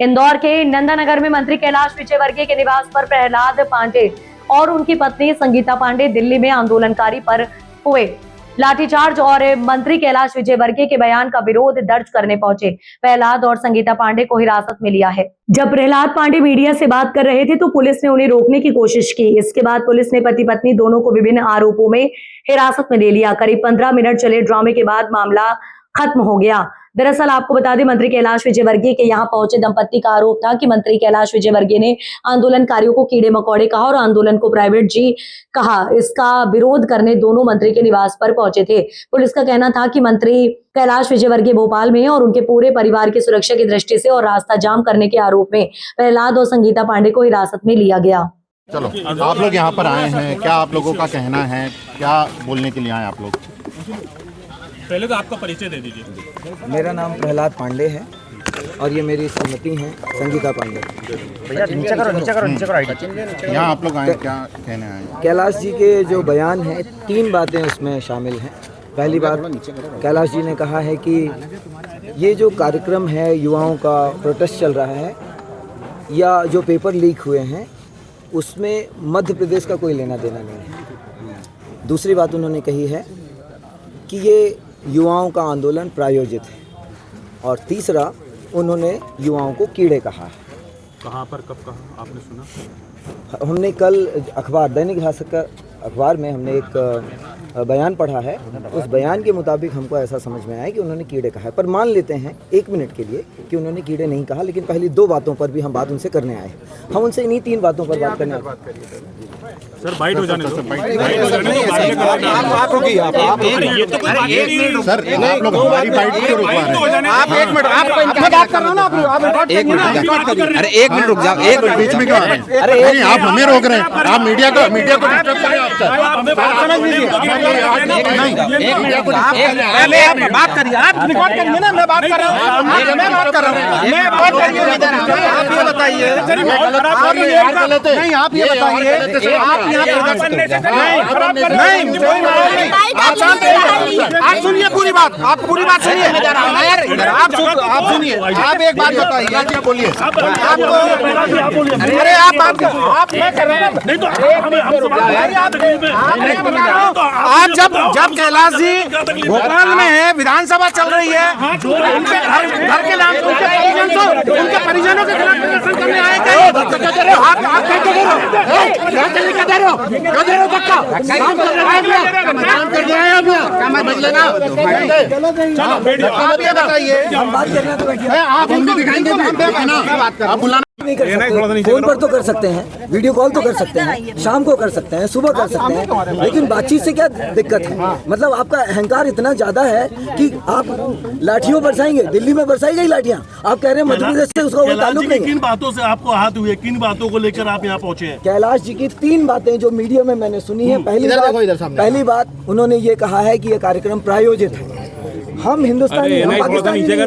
इंदौर के नंदानगर में मंत्री कैलाश विजयवर्गीय के निवास पर प्रहलाद पांडे और उनकी पत्नी संगीता पांडे दिल्ली में आंदोलनकारी पर हुए लाठीचार्ज और मंत्री कैलाश विजयवर्गीय के बयान का विरोध दर्ज करने पहुंचे। प्रहलाद और संगीता पांडे को हिरासत में लिया है। जब प्रहलाद पांडे मीडिया से बात कर रहे थे तो पुलिस ने उन्हें रोकने की कोशिश की। इसके बाद पुलिस ने पति पत्नी दोनों को विभिन्न आरोपों में हिरासत में ले लिया। करीब 15 मिनट चले ड्रामे के बाद मामला खत्म हो गया। दरअसल आपको बता दें, मंत्री कैलाश विजयवर्गीय के यहाँ पहुंचे दंपत्ति का आरोप था कि मंत्री कैलाश विजयवर्गीय ने आंदोलनकारियों को कीड़े मकोड़े कहा और आंदोलन को प्राइवेट जी कहा। इसका विरोध करने दोनों मंत्री के निवास पर पहुंचे थे। पुलिस का कहना था कि मंत्री कैलाश विजयवर्गीय भोपाल में और उनके पूरे परिवार की सुरक्षा की दृष्टि से और रास्ता जाम करने के आरोप में प्रहलाद और संगीता पांडे को हिरासत में लिया गया। चलो, आप लोग यहाँ पर आए हैं, क्या आप लोगों का कहना है, क्या बोलने के लिए आए आप लोग? पहले तो आपका परिचय दे दीजिए। मेरा नाम प्रहलाद पांडे है और ये मेरी श्रीमती हैं संगीता पांडे। भैया नीचे करो। यहाँ आप लोग आए, क्या कहने आए? कैलाश जी के जो बयान हैं 3 बातें उसमें शामिल हैं। पहली बात, कैलाश जी ने कहा है कि ये जो कार्यक्रम है, युवाओं का प्रोटेस्ट चल रहा है या जो पेपर लीक हुए हैं, उसमें मध्य प्रदेश का कोई लेना देना नहीं है। दूसरी बात उन्होंने कही है कि ये युवाओं का आंदोलन प्रायोजित है और तीसरा उन्होंने युवाओं को कीड़े कहा है। कहाँ पर, कब कहा आपने सुना? हमने कल अखबार दैनिक भास्कर अखबार में हमने एक बयान पढ़ा है। उस बयान के मुताबिक हमको ऐसा समझ में आया कि उन्होंने कीड़े कहा है, पर मान लेते हैं 1 मिनट के लिए कि उन्होंने कीड़े नहीं कहा, लेकिन पहली 2 बातों पर भी हम बात उनसे करने आए। हम उनसे इन्हीं 3 बातों पर बात करने आए। सर बाइट हो जाने दो। सर, आप लोग हमारी बाइट क्यों रुकवा रहे हैं? आप 1 मिनट, आप बात कर रहे हो ना, आप 1 मिनट, अरे 1 मिनट रुक जाओ। 1 मिनट बीच में क्यों आ रहे हैं? अरे आप हमें रोक रहे हैं, आप मीडिया को डिस्टर्ब कर रहे हैं। पहले आप बात करिए, आप रिकॉर्ड करिए ना। मैं बात कर रहा हूँ, मैं बात कर रहा हूँ, मैं बात करिए। आप ये बताइए, नहीं आप ये बताइए, आप यहाँ आप सुनिए पूरी बात, आप पूरी बात सुनिए। आप सुनिए, आप एक बात बताइए, बोलिए आपको। अरे आप बात कर, आप मैं कर रहे हैं नहीं तो आप जब कैलाश जी भोपाल में है, विधानसभा चल रही है, उनके घर के नाम उनके परिजनों के खिलाफ प्रदर्शन करने आए थे। आप ये बताइए, हम बात करना तो आप हम भी दिखाएंगे, आप बुलाना नहीं कर सकते। फोन पर तो कर सकते हैं, वीडियो कॉल तो कर सकते हैं, शाम को कर सकते हैं, सुबह कर सकते हैं, लेकिन बातचीत से क्या दिक्कत है? मतलब आपका अहंकार इतना ज्यादा है कि आप लाठियों बरसाएंगे। दिल्ली में बरसाई गई लाठियां, आप कह रहे हैं मध्य प्रदेश से उसका कोई ताल्लुक नहीं है। किन बातों से आपको आहत हुए, किन बातों को लेकर आप यहाँ पहुँचे हैं? कैलाश जी की 3 बातें जो मीडिया में मैंने सुनी है। पहली बात उन्होंने ये कहा है कि ये कार्यक्रम प्रायोजित है। हम हिंदुस्तानी, हम पाकिस्तानी नहीं है,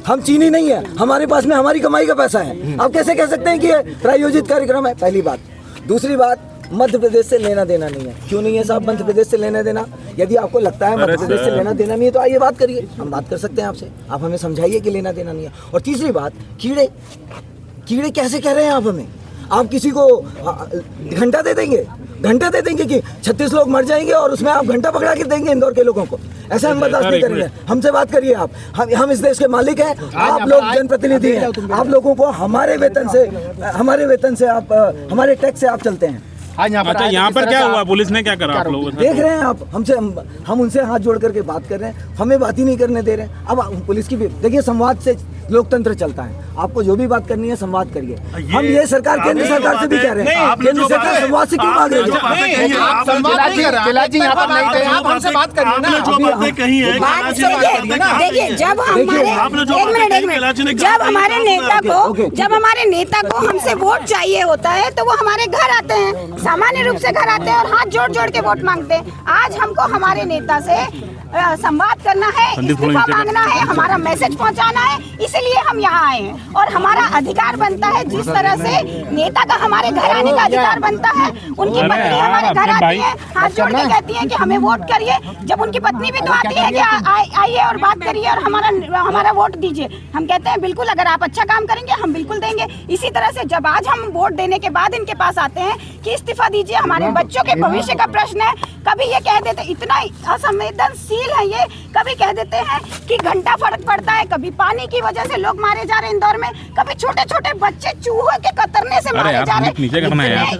हम चीनी नहीं है, हमारे पास में हमारी कमाई का पैसा है। आप कैसे कह सकते हैं कि ये प्रायोजित कार्यक्रम है? पहली बात। दूसरी बात, मध्य प्रदेश से लेना देना नहीं है। क्यों नहीं है साहब मध्य प्रदेश से लेना देना? यदि आपको लगता है मध्य प्रदेश से लेना देना नहीं है तो आइए बात करिए, हम बात कर सकते हैं आपसे। आप हमें समझाइए कि लेना देना नहीं है। और तीसरी बात, कीड़े कैसे कह रहे हैं आप हमें? आप किसी को घंटा दे देंगे, घंटा दे देंगे कि 36 लोग मर जाएंगे और उसमें आप घंटा पकड़ा के देंगे इंदौर के लोगों को? ऐसा हम बर्दाश्त नहीं करेंगे। हमसे बात करिए आप। हम इस देश के मालिक हैं, आप लोग जनप्रतिनिधि हैं। आप लोगों को हमारे वेतन से आप, हमारे टैक्स से आप चलते हैं। अच्छा, यहाँ पर क्या हुआ? पुलिस ने क्या करा आप लोगों से? देख रहे हैं आप, हम उनसे हाथ जोड़ करके बात कर रहे हैं, हमें बात ही नहीं करने दे रहे हैं। अब पुलिस की भी देखिए, संवाद से लोकतंत्र चलता है। आपको जो भी बात करनी है संवाद करिए। हम ये सरकार, केंद्र सरकार से भी कह रहे हैं, केंद्र सरकार संवाद से क्यों भाग रही है? आप हमसे बात करिए ना। देखिए, जब हमारे नेता को हमसे वोट चाहिए होता है तो वो हमारे घर आते हैं, सामान्य रूप से घर आते हैं और हाथ जोड़ जोड़ के वोट मांगते हैं। आज हमको हमारे नेता से संवाद करना है, इस्तीफा मांगना है, हमारा मैसेज पहुंचाना है, इसलिए हम यहाँ आए हैं। और हमारा अधिकार बनता है, जिस तरह से नेता का हमारे घर आने का अधिकार बनता है, उनकी पत्नी हमारे घर आती है, हाथ जोड़ के कहती है कि हमें वोट करिए। जब उनकी पत्नी भी तो आती है कि आइए और बात करिए और हमारा वोट दीजिए, हम कहते हैं बिल्कुल, अगर आप अच्छा काम करेंगे हम बिल्कुल देंगे। इसी तरह से जब आज हम वोट देने के बाद इनके पास आते हैं कि इस्तीफा दीजिए, हमारे बच्चों के भविष्य का प्रश्न है, कभी ये कह देते, इतना असंवेदनशील है ये, कभी कह देते हैं कि घंटा फर्क पड़ता है, कभी पानी की वजह से लोग मारे जा रहे हैं इंदौर में, कभी छोटे छोटे बच्चे चूहे के कतरने से मारे जा रहे हैं।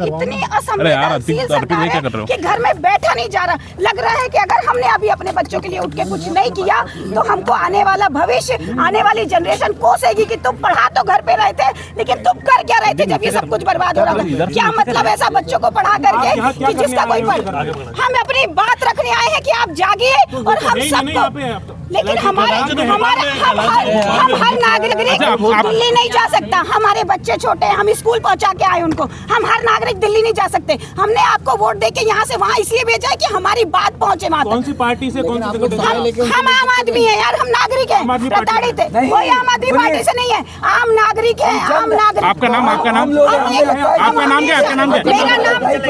इतनी असंवेदनशील सरकार है कि घर में बैठा नहीं जा रहा। लग रहा है कि अगर हमने अभी अपने बच्चों के लिए उठ के कुछ नहीं किया तो हमको आने वाला भविष्य, आने वाली जनरेशन कोसेगी कि तुम पढ़ा तो घर पे रहे थे, लेकिन तुम कर क्या रहे थे जब ये सब कुछ बर्बाद हो रहा था। क्या मतलब ऐसा बच्चों को पढ़ा करके कि जिसका कोई हम अपनी बात रखने आए हैं कि आप जागिए और हम सबको, लेकिन हम हर नागरिक दिल्ली नहीं जा सकता। हमारे बच्चे छोटे हैं, हम स्कूल पहुंचा के आए उनको, हम हर नागरिक दिल्ली नहीं जा सकते। हमने आपको वोट देके यहाँ से वहाँ इसलिए भेजा है कि हमारी बात पहुँचे वहाँ तक। कौन सी पार्टी से, कौन सी? हम आम आदमी है यार, हम नागरिक हैं, प्रताड़ित है, कोई आम आदमी पार्टी से नहीं है, आम नागरिक है, आम नागरिक। आपका नाम क्या? आपका नाम क्या?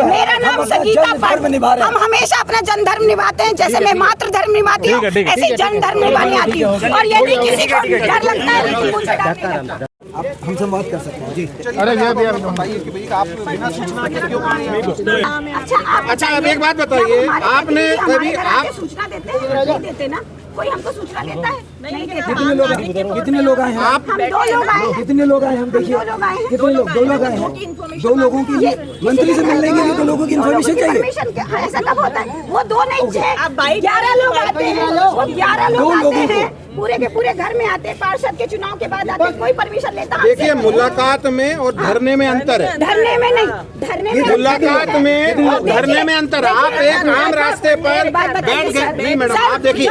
मेरा नाम संगीता पांडे। हम हमेशा अपना जनधर्म निभाते हैं, जैसे मैं मातृ धर्म निभाती हूँ ऐसे जनधर्म निभाने आती हूँ। और यदि किसी को डर लगता है तो मुझे डर नहीं लगता। आप हम संवाद कर सकते हैं जी। अरे ये भी आप बताइए कि भाई आप बिना सूचना के क्यों आए हैं? अच्छा अब एक बात बताइए, आपने कभी आप सूचना देते हैं? नहीं देते ना, कोई हमको सूचना देता है? नहीं देता। कितने लोग आए हैं? आप हम 2 लोग आए हैं। कितने लोग आए हैं? हम देखिए कितने लोग, 2 लोग आए हैं। 2 लोगों की मंत्री से मिलने के लिए 2 लोगों की इन्फॉर्मेशन चाहिए। ऐसा कब होता है? वो 2 नहीं 6 11 लोग आते हैं, वो 11 लोग आते हैं, पूरे के पूरे घर में आते हैं, पार्षद के चुनाव के बाद आते हैं, कोई परमिशन लेता है? देखिए मुलाकात में और धरने में अंतर है। धरने में नहीं, धरने में मुलाकात में और धरने में अंतर है। आप एक आम रास्ते पर बैठ गए। नहीं मैडम, आप देखिए,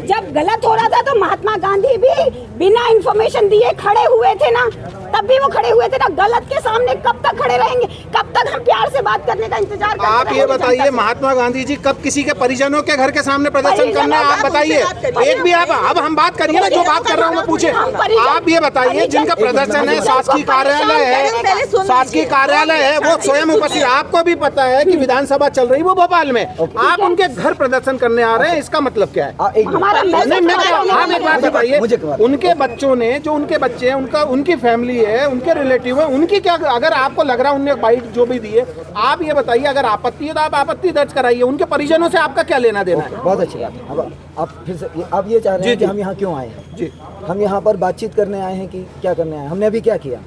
जब गलत हो रहा था तो महात्मा गांधी भी बिना इंफॉर्मेशन दिए खड़े हुए थे ना, तब भी वो खड़े हुए थे ना। गलत के सामने कब तक खड़े रहेंगे? कब तक हम प्यार से बात करने का इंतजार करते आप ये बताइए, महात्मा गांधी जी कब किसी के परिजनों के घर के सामने प्रदर्शन करना है? आप बताइए। एक भी आप, अब हम बात करिए ना, जो बात कर रहा हूँ मैं पूछे। आप ये बताइए, जिनका प्रदर्शन है, शासकीय कार्यालय है, शासकीय कार्यालय है, वो स्वयं उपस्थित। आपको भी पता है कि विधानसभा चल रही है वो भोपाल में, आप उनके घर प्रदर्शन करने आ रहे हैं, इसका मतलब क्या है? आप एक बात बताइए, उनके बच्चों ने, जो उनके बच्चे हैं, उनका, उनकी फैमिली है, उनके रिलेटिव है, उनकी क्या, अगर आपको लग रहा है उनने बाइट जो भी दी है, आप ये बताइए, अगर आपत्ति है तो आप आपत्ति दर्ज कराइए। उनके परिजनों से आपका क्या लेना देना है? बहुत अच्छी बात है। अब आप फिर से आप ये चाह रहे हैं कि हम यहाँ क्यों आए हैं? जी, हम यहाँ पर बातचीत करने आए हैं कि क्या करने आए हैं? हमने अभी क्या किया?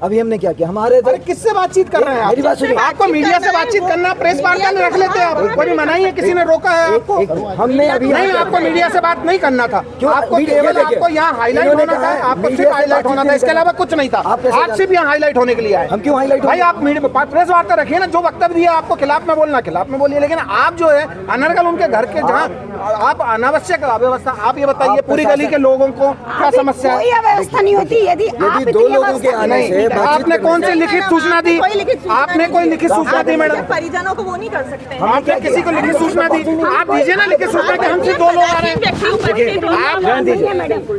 अभी हमने क्या किया? हमारे अरे किससे बातचीत कर रहे हैं? मेरी बात सुनिए। आपको मीडिया से बातचीत करना, प्रेस वार्ता में रख लेते हैं आप। कोई मना ही है? किसी ने रोका है आपको? हमने अभी नहीं, आपको मीडिया से बात नहीं करना था। आपको केवल आपको यहाँ हाईलाइट होना था, आपको सिर्फ हाईलाइट होना था, इसके अलावा कुछ नहीं था। आज सिर्फ यहाँ हाईलाइट होने के लिए आए। हम क्यों हाईलाइट? भाई आप प्रेस वार्ता रखिए ना, जो वक्तव्य दिया आपको खिलाफ में बोलना, खिलाफ में बोलिए, लेकिन आप जो है अनर्गल उनके घर के, जहाँ आप अनावश्यक अव्यवस्था, आप ये बताइए पूरी गली के लोगों को क्या समस्या है? कोई अव्यवस्था नहीं होती। यदि 2 लोगों के आने से आपने कौन लिखित सूचना दी? आपने कोई लिखित सूचना दी मैडम? परिजनों को वो नहीं कर सकते। आपने किसी को लिखित सूचना दी? आप दीजिए ना लिखित सूचना कि हमसे 2 लोग आ रहे हैं।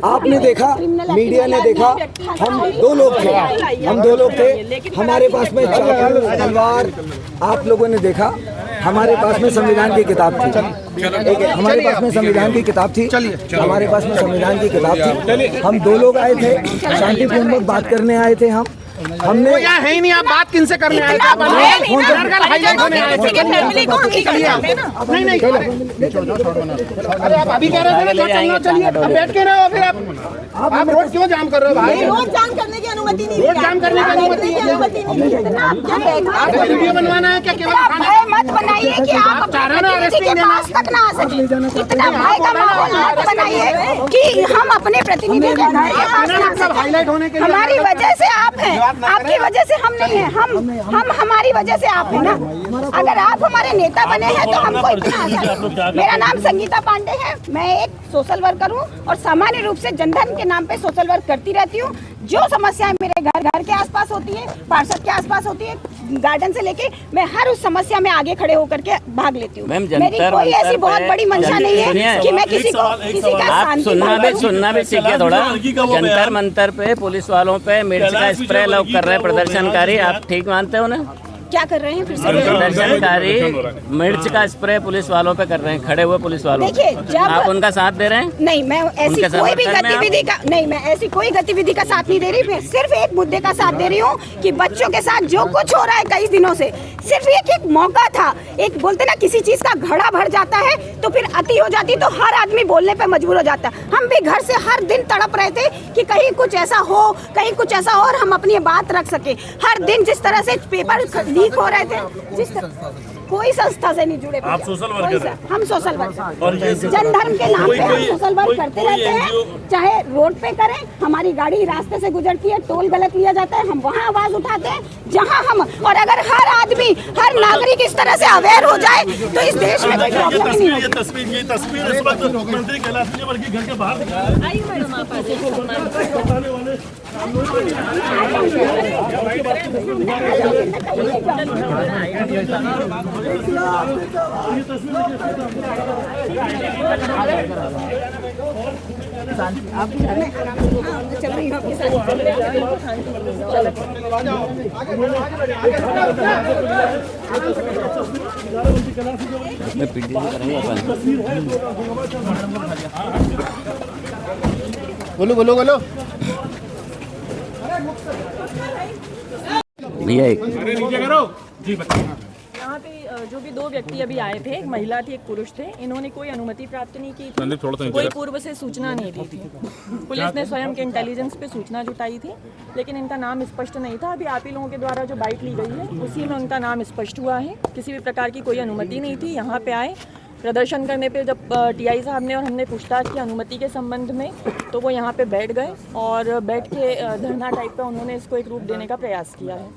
आपने देखा, मीडिया ने देखा, हम 2 लोग थे, हम 2 लोग थे, हमारे पास में चाकू, तलवार, आप लोगों ने देखा, हमारे पास में संविधान की किताब थी, हमारे पास में संविधान की किताब थी, हमारे पास में संविधान की किताब थी। हम 2 लोग आए थे, शांतिपूर्वक बात करने आए थे। हमने यहाँ है ही नहीं, आप बात किनसे करने आए थे? हाईलाइट होने आए थे। नहीं नहीं, अरे आप अभी कह रहे थे ना चलना, चलिए अब बैठ के रहो। फिर आप रोड क्यों जाम कर रहे हो भाई? रोड जाम करने की अनुमति नहीं है। रोड जाम करने की अनुमति है? आपको वीडियो बनवाना है क्या? केवल भय मत बनाइए कि आप प्रतिनिधि के पास तक ना आ सके। इतना भय का माहौल मत बनाइए कि हम अपने प्रतिनिधि के घर के पास ना आ सके। हाईलाइट होने के लिए हमारी वजह से आप हैं, आपकी वजह से हम नहीं हैं। हम हमारी वजह से आप हैं ना। अगर आप हमारे नेता बने हैं तो हमको इतना आसान है। मेरा नाम संगीता पांडे है, मैं एक सोशल वर्कर हूँ और सामान्य रूप से जनधन के नाम पे सोशल वर्क करती रहती हूँ। जो समस्याएं मेरे घर के आसपास होती है, पार्षद के आसपास होती है, गार्डन से लेके मैं हर उस समस्या में आगे खड़े होकर के भाग लेती हूँ। मेरी कोई ऐसी बहुत बड़ी मंशा नहीं है कि मैं किसी का शांति सुनना भी सीखिए थोड़ा। जंतर मंतर पे पुलिस वालों पे मिर्च का स्प्रे लोग कर रहे हैं प्रदर्शनकारी, आप ठीक मानते हो ना? क्या कर रहे हैं फिर से? प्रदर्शनकारी मिर्च का स्प्रे पुलिस वालों पे कर रहे हैं, खड़े हुए पुलिस वालों। देखिए, जब आप उनका साथ दे रहे हैं? नहीं, मैं ऐसी कोई भी गतिविधि का ऐसी कोई गतिविधि का साथ नहीं दे रही। मैं सिर्फ एक मुद्दे का साथ दे रही हूँ कि बच्चों के साथ जो कुछ हो रहा है कई दिनों से, सिर्फ एक मौका था। एक बोलते ना, किसी चीज का घड़ा भर जाता है तो फिर अति हो जाती, तो हर आदमी बोलने पे मजबूर हो जाता। हम भी घर से हर दिन तड़प रहे थे कि कहीं कुछ ऐसा हो, कहीं कुछ ऐसा हो और हम अपनी बात रख सके। हर दिन जिस तरह से पेपर लीक हो रहे थे, कोई संस्था से नहीं जुड़े। आप सोशल वर्कर हैं? हम सोशल वर्कर, और ये जन धर्म के नाम पे हम सोशल वर्क करते रहते हैं। चाहे रोड पे करें, हमारी गाड़ी रास्ते से गुजरती है, टोल गलत लिया जाता है, हम वहाँ आवाज उठाते हैं जहाँ हम। और अगर हर आदमी, हर नागरिक इस तरह से अवेयर हो जाए तो इस देश में कोई प्रॉब्लम नहीं होगी। ये तस्वीर इस वक्त मंत्री कैलाश विजयवर्गीय घर के बाहर दिखा रहे चल रही हूँ आपके साथ। बोलो बोलो बोलो भैया एक यहाँ पे जो भी दो व्यक्ति अभी आए थे, एक महिला थी, एक पुरुष थे, इन्होंने कोई अनुमति प्राप्त नहीं की थी, कोई पूर्व से सूचना नहीं दी थी। पुलिस ने स्वयं के इंटेलिजेंस पे सूचना जुटाई थी, लेकिन इनका नाम स्पष्ट नहीं था। अभी आप ही लोगों के द्वारा जो बाइट ली गई है उसी में उनका नाम स्पष्ट हुआ है। किसी भी प्रकार की कोई अनुमति नहीं थी। यहाँ पे आए प्रदर्शन करने पे, जब टीआई साहब ने और हमने पूछताछ की अनुमति के संबंध में, तो वो यहाँ पे बैठ गए और बैठ के धरना टाइप का उन्होंने इसको एक रूप देने का प्रयास किया है।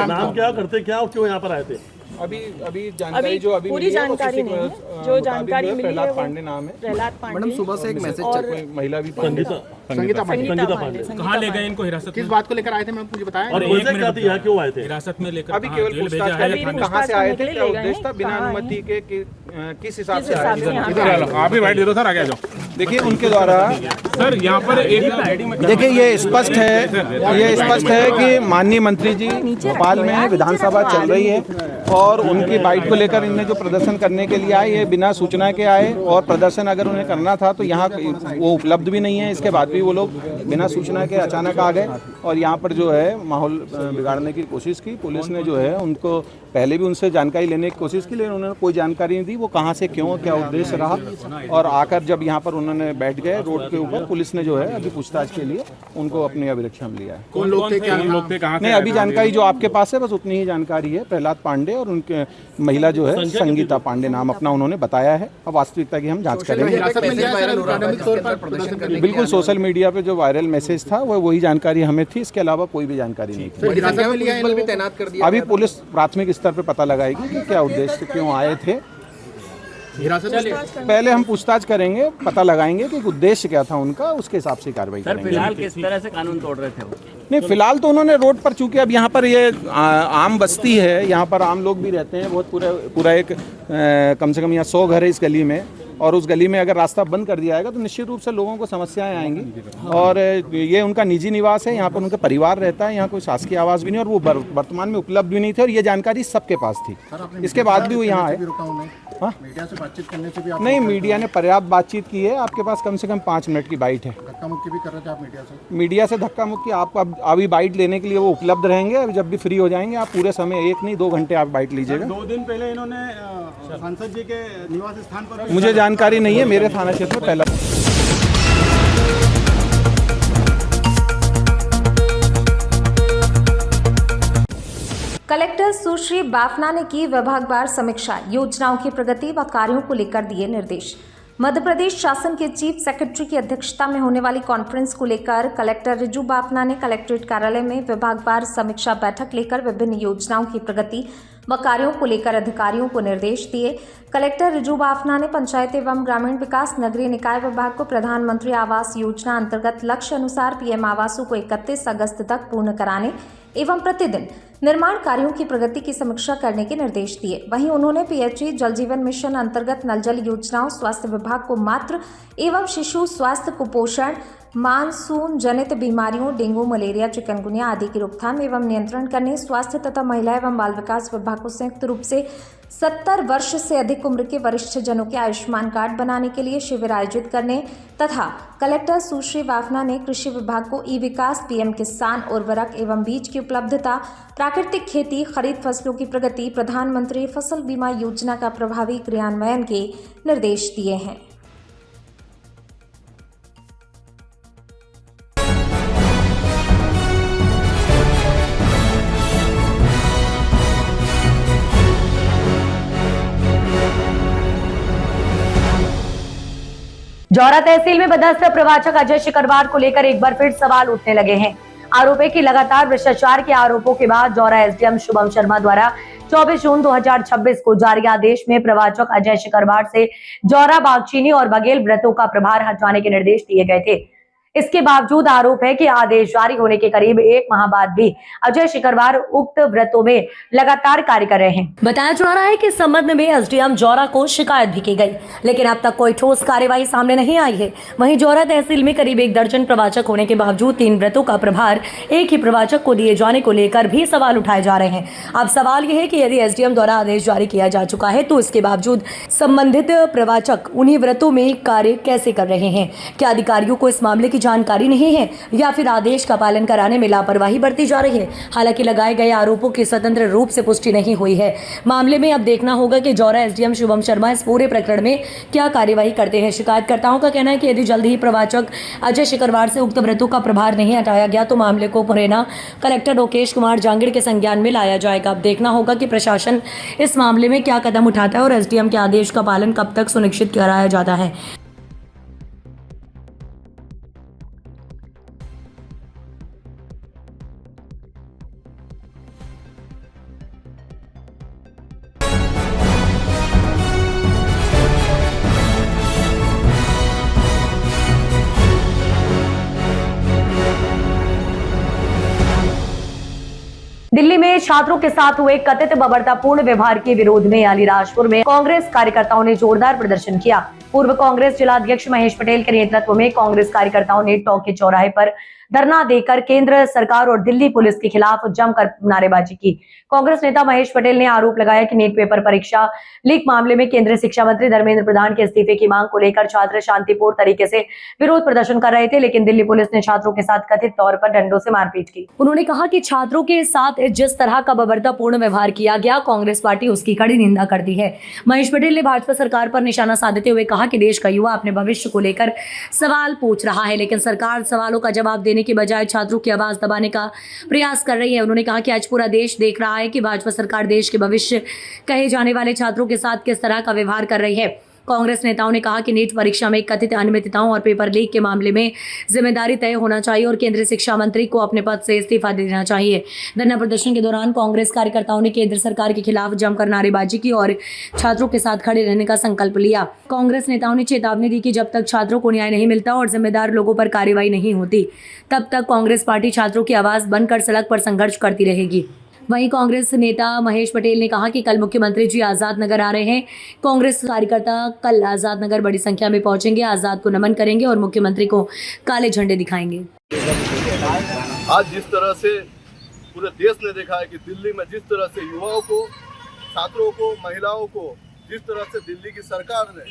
नाम क्या करते, क्या क्यों यहाँ पर आए थे? अभी जानकारी जो अभी पूरी जानकारी नहीं है। जो जानकारी मिली है प्रहलाद पांडे नाम है। प्रहलाद पांडे सुबह से एक मैसेज और महिला भी संगीता पांडे कहाँ ले गए इनको हिरासत में? किस बात को लेकर आए थे मैम मुझे बताएं। और वजह क्या थी, यहाँ क्यों आए थे? हिरासत में लेकर अभी केवल पूछताछ कर रहे हैं, कहाँ से आए थे, क्या उद्देश्य था, बिना अनुमति के किस हिसाब से आए थे। आप ही बैठ दे दो सर, आगे आ जाओ। देखिए, उनके द्वारा सर यहाँ पर एक देखिए ये स्पष्ट है कि माननीय मंत्री जी भोपाल में विधानसभा चल रही है और उनकी बाइट को लेकर इनने जो प्रदर्शन करने के लिए आए, ये बिना सूचना के आए। और प्रदर्शन अगर उन्हें करना था तो यहाँ वो उपलब्ध भी नहीं है। इसके बाद भी वो लोग बिना सूचना के अचानक आ गए और यहाँ पर जो है माहौल बिगाड़ने की कोशिश की। पुलिस ने जो है उनको पहले भी उनसे जानकारी लेने की कोशिश की, लेकिन उन्होंने कोई जानकारी नहीं दी। वो कहाँ से, क्यों, क्या उद्देश्य रहा। और आकर जब यहाँ पर उन्होंने बैठ गए रोड के ऊपर, पुलिस ने जो है अभी पूछताछ के लिए उनको अपने अभिरक्षा में लिया है। कौन लोग थे, क्या लोग थे, कहाँ? नहीं, अभी जानकारी जो आपके पास है बस उतनी ही जानकारी है। प्रहलाद पांडे और उनके महिला जो है संगीता पांडे नाम अपना उन्होंने बताया है। अब वास्तविकता की हम जांच करेंगे। बिल्कुल, सोशल मीडिया पे जो वायरल मैसेज था वो वही जानकारी हमें थी, इसके अलावा कोई भी जानकारी नहीं थी। अभी पुलिस प्राथमिक स्तर पे पता लगाएगी कि क्या उद्देश्य से क्यों आए थे। पहले हम पूछताछ करेंगे, पता लगाएंगे कि उद्देश्य क्या था उनका, उसके हिसाब से कार्रवाई करेंगे। फिलहाल किस तरह से कानून तोड़ रहे थे वो? नहीं, फिलहाल तो उन्होंने रोड पर, चूंकि अब यहाँ पर ये आम बस्ती है, यहाँ पर आम लोग भी रहते हैं, बहुत पूरा एक कम से कम यहाँ 100 घर है इस गली में। और उस गली में अगर रास्ता बंद कर दिया जाएगा तो निश्चित रूप से लोगों को समस्याएं आएंगी। और ये उनका निजी निवास है, यहाँ पर उनका परिवार रहता है, यहाँ कोई शासकीय आवास भी नहीं और वो वर्तमान में उपलब्ध भी नहीं थे और ये जानकारी सबके पास थी। इसके बाद भी वो यहाँ आए। मीडिया से बातचीत करने से भी आप नहीं, मीडिया ने पर्याप्त बातचीत की है। आपके पास कम से कम 5 मिनट की बाइट है। धक्का मुक्की भी कर रहे थे आप मीडिया से? मीडिया से धक्का मुक्की आप अब अभी बाइट लेने के लिए वो उपलब्ध रहेंगे। अभी जब भी फ्री हो जाएंगे आप पूरे समय 1 नहीं 2 घंटे आप बाइट लीजिएगा। 2 दिन पहले इन्होंने सांसद जी के निवास स्थान पर, मुझे जानकारी नहीं है, मेरे थाना क्षेत्र में पहला। कलेक्टर सुश्री बाफना ने की विभागवार समीक्षा, योजनाओं की प्रगति व कार्यों को लेकर दिए निर्देश। मध्य प्रदेश शासन के चीफ सेक्रेटरी की अध्यक्षता में होने वाली कॉन्फ्रेंस को लेकर कलेक्टर रिजू बाफना ने कलेक्ट्रेट कार्यालय में विभागवार समीक्षा बैठक लेकर विभिन्न योजनाओं की प्रगति व कार्यों को लेकर अधिकारियों को निर्देश दिए। कलेक्टर रिजू बाफना ने पंचायत एवं ग्रामीण विकास नगरीय निकाय विभाग को प्रधानमंत्री आवास योजना अंतर्गत लक्ष्य अनुसार पीएम आवासों को 31 अगस्त तक पूर्ण कराने एवं प्रतिदिन निर्माण कार्यों की प्रगति की समीक्षा करने के निर्देश दिए। वहीं उन्होंने पीएचई जल जीवन मिशन अंतर्गत नल जल योजनाओं, स्वास्थ्य विभाग को मातृ एवं शिशु स्वास्थ्य, कुपोषण, मानसून जनित बीमारियों, डेंगू, मलेरिया, चिकनगुनिया आदि की रोकथाम एवं नियंत्रण करने, स्वास्थ्य तथा महिला एवं बाल विकास विभाग को संयुक्त रूप से 70 वर्ष से अधिक उम्र के वरिष्ठ जनों के आयुष्मान कार्ड बनाने के लिए शिविर आयोजित करने तथा कलेक्टर सुश्री बाफना ने कृषि विभाग को ई विकास, पीएम किसान, उर्वरक एवं बीज की उपलब्धता, प्राकृतिक खेती, खरीफ फसलों की प्रगति, प्रधानमंत्री फसल बीमा योजना का प्रभावी क्रियान्वयन के निर्देश दिए हैं। जौरा तहसील में पदस्थ प्रवाचक अजय शिकरवार को लेकर एक बार फिर सवाल उठने लगे हैं। आरोप है कि लगातार भ्रष्टाचार के आरोपों के बाद जौरा एसडीएम शुभम शर्मा द्वारा 24 जून 2026 को जारी आदेश में प्रवाचक अजय शिकरवार से जौरा, बागचीनी और बघेल व्रतों का प्रभार हटवाने के निर्देश दिए गए थे। इसके बावजूद आरोप है कि आदेश जारी होने के करीब 1 माह बाद भी अजय शिकरवार उक्त व्रतों में लगातार कार्य कर रहे हैं। बताया जा रहा है कि इस संबंध में एसडीएम जौरा को शिकायत भी की गई, लेकिन अब तक कोई ठोस कार्यवाही सामने नहीं आई है। वहीं जौरा तहसील में करीब 1 दर्जन प्रवाचक होने के बावजूद 3 व्रतों का प्रभार एक ही प्रवाचक को दिए जाने को लेकर भी सवाल उठाए जा रहे हैं। अब सवाल यह है कि यदि एसडीएम द्वारा आदेश जारी किया जा चुका है तो इसके बावजूद संबंधित प्रवाचक उन्हीं व्रतों में कार्य कैसे कर रहे हैं? क्या अधिकारियों को इस मामले की जानकारी नहीं है या फिर आदेश का पालन कराने में लापरवाही बरती जा रही है? हालांकि लगाए गए आरोपों की स्वतंत्र रूप से पुष्टि नहीं हुई है। मामले में अब देखना होगा कि जौरा एसडीएम शुभम शर्मा इस पूरे प्रकरण में क्या कार्यवाही करते हैं। शिकायतकर्ताओं का कहना है कि यदि जल्द ही प्रवाचक अजय शिकरवार से उक्त व्रतों का प्रभार नहीं हटाया गया तो मामले को मुरैना कलेक्टर लोकेश कुमार जांगिड़ के संज्ञान में लाया जाएगा। अब देखना होगा कि प्रशासन इस मामले में क्या कदम उठाता है और एसडीएम के आदेश का पालन कब तक सुनिश्चित कराया जाता है। दिल्ली में छात्रों के साथ हुए कथित बर्बरतापूर्ण व्यवहार के विरोध में अलीराजपुर में कांग्रेस कार्यकर्ताओं ने जोरदार प्रदर्शन किया। पूर्व कांग्रेस जिलाध्यक्ष महेश पटेल के नेतृत्व में कांग्रेस कार्यकर्ताओं ने टॉक के चौराहे पर धरना देकर केंद्र सरकार और दिल्ली पुलिस के खिलाफ जमकर नारेबाजी की। कांग्रेस नेता महेश पटेल ने आरोप लगाया कि नीट पेपर परीक्षा लीक मामले में केंद्रीय शिक्षा मंत्री धर्मेंद्र प्रधान के इस्तीफे की मांग को लेकर छात्र शांतिपूर्ण तरीके से विरोध प्रदर्शन कर रहे थे, लेकिन दिल्ली पुलिस ने छात्रों के साथ कथित तौर पर डंडों से मारपीट की। उन्होंने कहा कि छात्रों के साथ जिस तरह का बर्बरतापूर्ण व्यवहार किया गया, कांग्रेस पार्टी उसकी कड़ी निंदा करती है। महेश पटेल ने भाजपा सरकार पर निशाना साधते हुए कहा कि देश का युवा अपने भविष्य को लेकर सवाल पूछ रहा है, लेकिन सरकार सवालों का जवाब देने के बजाय छात्रों की आवाज दबाने का प्रयास कर रही है। उन्होंने कहा कि आज पूरा देश देख रहा है कि भाजपा सरकार देश के भविष्य कहे जाने वाले छात्रों के साथ किस तरह का व्यवहार कर रही है। कांग्रेस नेताओं ने कहा कि नीट परीक्षा में कथित अनियमितताओं और पेपर लीक के मामले में जिम्मेदारी तय होना चाहिए और केंद्रीय शिक्षा मंत्री को अपने पद से इस्तीफा देना चाहिए। धरना प्रदर्शन के दौरान कांग्रेस कार्यकर्ताओं ने केंद्र सरकार के खिलाफ जमकर नारेबाजी की और छात्रों के साथ खड़े रहने का संकल्प लिया। कांग्रेस नेताओं ने चेतावनी दी कि जब तक छात्रों को न्याय नहीं मिलता और जिम्मेदार लोगों पर कार्रवाई नहीं होती, तब तक कांग्रेस पार्टी छात्रों की आवाज बनकर सड़क पर संघर्ष करती रहेगी। वहीं कांग्रेस नेता महेश पटेल ने कहा कि कल मुख्यमंत्री जी आजाद नगर आ रहे हैं। कांग्रेस कार्यकर्ता कल आजाद नगर बड़ी संख्या में पहुंचेंगे, आजाद को नमन करेंगे और मुख्यमंत्री को काले झंडे दिखाएंगे। आज जिस तरह से पूरे देश ने देखा है कि दिल्ली में जिस तरह से युवाओं को, छात्रों को, महिलाओं को जिस तरह से दिल्ली की सरकार ने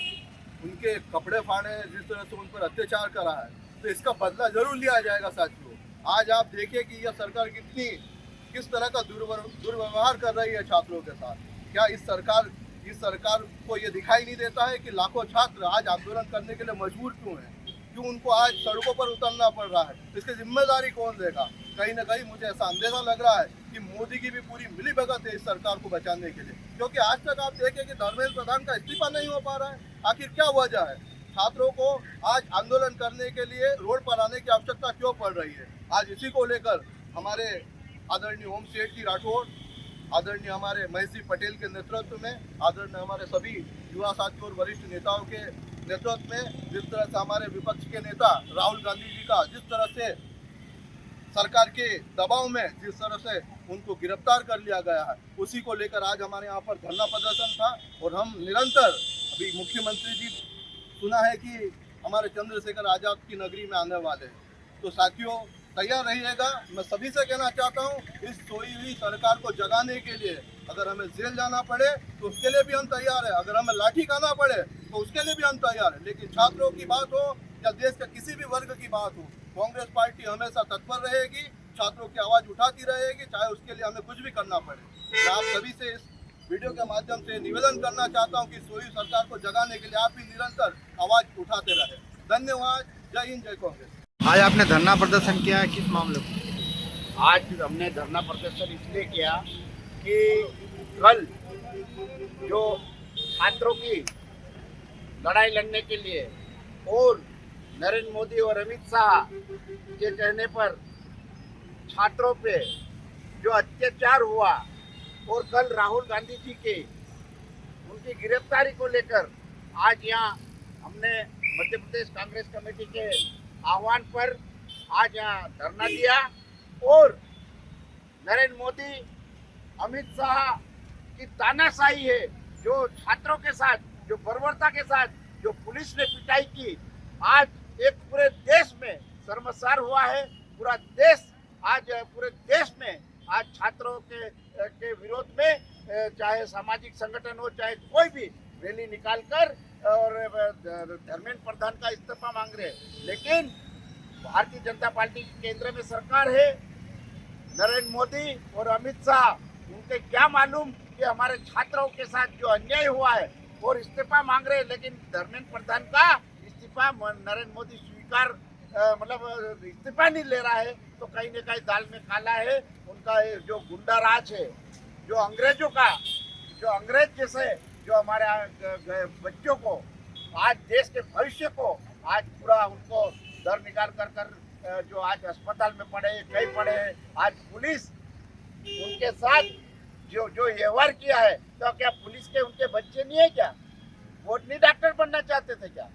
उनके कपड़े फाड़े, जिस तरह से उन पर अत्याचार करा है, तो इसका बदला जरूर लिया जाएगा साथियों। आज आप देखिए कि यह सरकार किस तरह का दुर्व्यवहार कर रही है छात्रों के साथ। क्या इस सरकार को ये दिखाई नहीं देता है कि लाखों छात्र आज आंदोलन करने के लिए मजबूर क्यों हैं, क्यों उनको आज सड़कों पर उतरना पड़ रहा है? इसकी जिम्मेदारी कौन लेगा? कहीं ना कहीं मुझे ऐसा अंदेशा लग रहा है कि मोदी की भी पूरी मिलीभगत है इस सरकार को बचाने के लिए, क्योंकि आज तक आप देखें कि धर्मेंद्र प्रधान का इस्तीफा नहीं हो पा रहा है। आखिर क्या वजह है? छात्रों को आज आंदोलन करने के लिए रोड पर आने की आवश्यकता क्यों पड़ रही है। आज इसी को लेकर हमारे आदरणीय ओम शेठ जी राठौड़, आदरणीय हमारे महेश जी पटेल के नेतृत्व में, आदरणीय हमारे सभी युवा साथियों और वरिष्ठ नेताओं के नेतृत्व में, जिस तरह से हमारे विपक्ष के नेता राहुल गांधी जी का जिस तरह से सरकार के दबाव में जिस तरह से उनको गिरफ्तार कर लिया गया है, उसी को लेकर आज हमारे यहाँ पर धरना प्रदर्शन था। और हम निरंतर, अभी मुख्यमंत्री जी सुना है कि हमारे चंद्रशेखर आजाद की नगरी में आने वाले हैं, तो साथियों तैयार रहिएगा। मैं सभी से कहना चाहता हूँ, इस सोई हुई सरकार को जगाने के लिए अगर हमें जेल जाना पड़े तो उसके लिए भी हम तैयार है, अगर हमें लाठी खाना पड़े तो उसके लिए भी हम तैयार है। लेकिन छात्रों की बात हो या देश के किसी भी वर्ग की बात हो, कांग्रेस पार्टी हमेशा तत्पर रहेगी, छात्रों की आवाज़ उठाती रहेगी, चाहे उसके लिए हमें कुछ भी करना पड़े। मैं आप सभी से इस वीडियो के माध्यम से निवेदन करना चाहता हूं कि सोई सरकार को जगाने के लिए आप भी निरंतर आवाज़ उठाते रहे। धन्यवाद। जय हिंद, जय कांग्रेस। आज आपने धरना प्रदर्शन किया है, किस मामले में? आज हमने धरना प्रदर्शन इसलिए किया कि कल जो छात्रों की लड़ाई लड़ने के लिए और नरेंद्र मोदी और अमित शाह के कहने पर छात्रों पे जो अत्याचार हुआ और कल राहुल गांधी जी के उनकी गिरफ्तारी को लेकर आज यहाँ हमने मध्य प्रदेश कांग्रेस कमेटी के आह्वान पर आज यहाँ धरना दिया और नरेंद्र मोदी अमित शाह की तानाशाही है, जो छात्रों के साथ, जो बर्बरता के साथ जो पुलिस ने पिटाई की, आज एक पूरे देश में शर्मसार हुआ है। पूरा देश आज, पूरे देश में आज छात्रों के विरोध में चाहे सामाजिक संगठन हो, चाहे कोई भी रैली निकालकर और धर्मेंद्र प्रधान का इस्तीफा मांग रहे हैं। लेकिन भारतीय जनता पार्टी की केंद्र में सरकार है, नरेंद्र मोदी और अमित शाह, उनके क्या मालूम कि हमारे छात्रों के साथ जो अन्याय हुआ है और इस्तीफा मांग रहे हैं। लेकिन धर्मेंद्र प्रधान का इस्तीफा नरेंद्र मोदी स्वीकार मतलब इस्तीफा नहीं ले रहा है, तो कहीं न कहीं दाल में काला है। उनका जो गुंडा राज है, जो अंग्रेजों का, जो अंग्रेज जैसे जो हमारे बच्चों को, आज देश के भविष्य को आज पूरा उनको डर निकाल कर जो आज अस्पताल में पड़े, कहीं पड़े, आज पुलिस उनके साथ जो व्यवहार किया है, तो क्या पुलिस के उनके बच्चे नहीं है क्या? वो नहीं डॉक्टर बनना चाहते थे क्या?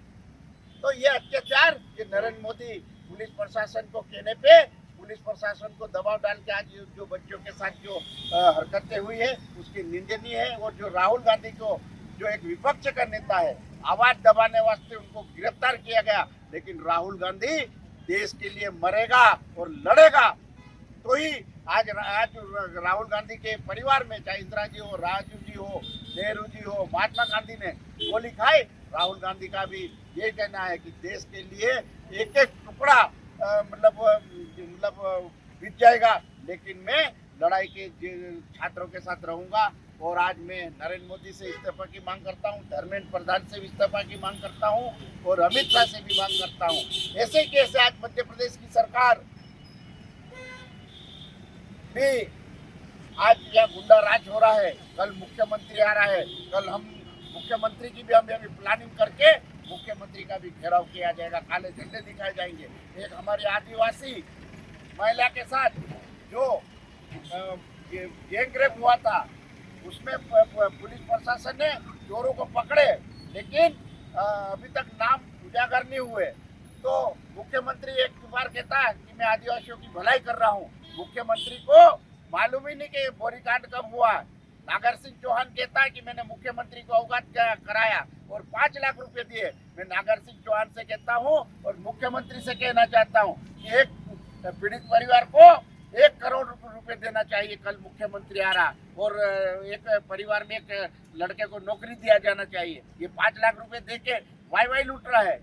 तो ये अत्याचार, ये नरेंद्र मोदी पुलिस प्रशासन को कहने पे पुलिस प्रशासन को दबाव डाल के आज जो बच्चों के साथ जो हरकतें हुई है उसकी निंदनीय है। और जो राहुल गांधी को, जो एक विपक्ष का नेता है, आवाज दबाने वास्ते उनको गिरफ्तार किया गया। लेकिन राहुल गांधी देश के लिए मरेगा और लड़ेगा, तो ही आज राहुल गांधी के परिवार में चाहे इंदिरा जी हो, राजू जी हो, नेहरू जी हो, महात्मा गांधी ने गोली खाई, राहुल गांधी का भी ये कहना है कि देश के लिए एक एक टुकड़ा मतलब बीत जाएगा, लेकिन मैं लड़ाई के छात्रों के साथ रहूंगा। और आज मैं नरेंद्र मोदी से इस्तीफा की मांग करता हूं, धर्मेंद्र प्रधान से भी इस्तीफा की मांग करता हूं और अमित शाह से भी मांग करता हूं। ऐसे कैसे आज मध्य प्रदेश की सरकार भी आज क्या गुंडा राज हो रहा है। कल मुख्यमंत्री आ रहा है, कल हम मुख्यमंत्री की भी हम अभी प्लानिंग करके मुख्यमंत्री का भी घेराव किया जाएगा, काले झंडे दिखाए जाएंगे। एक हमारी आदिवासी महिला के साथ जो गैंग रेप हुआ था, उसमें पुलिस प्रशासन ने चोरों को पकड़े, लेकिन अभी तक नाम उजागर नहीं हुए। तो मुख्यमंत्री एक बार कहता है कि मैं आदिवासियों की भलाई कर रहा हूँ, मुख्यमंत्री को मालूम ही नहीं कि बोरीकांड कब हुआ। नागर सिंह चौहान कहता है कि मैंने मुख्यमंत्री को अवगत कराया और 5 लाख रुपए दिए। मैं नागर सिंह चौहान से कहता हूँ और मुख्यमंत्री से कहना चाहता हूँ कि एक पीड़ित परिवार को 1 करोड़ रुपए देना चाहिए। कल मुख्यमंत्री आ रहा और एक परिवार में एक लड़के को नौकरी दिया जाना चाहिए। ये 5 लाख रुपए दे के वाई लूट रहा है।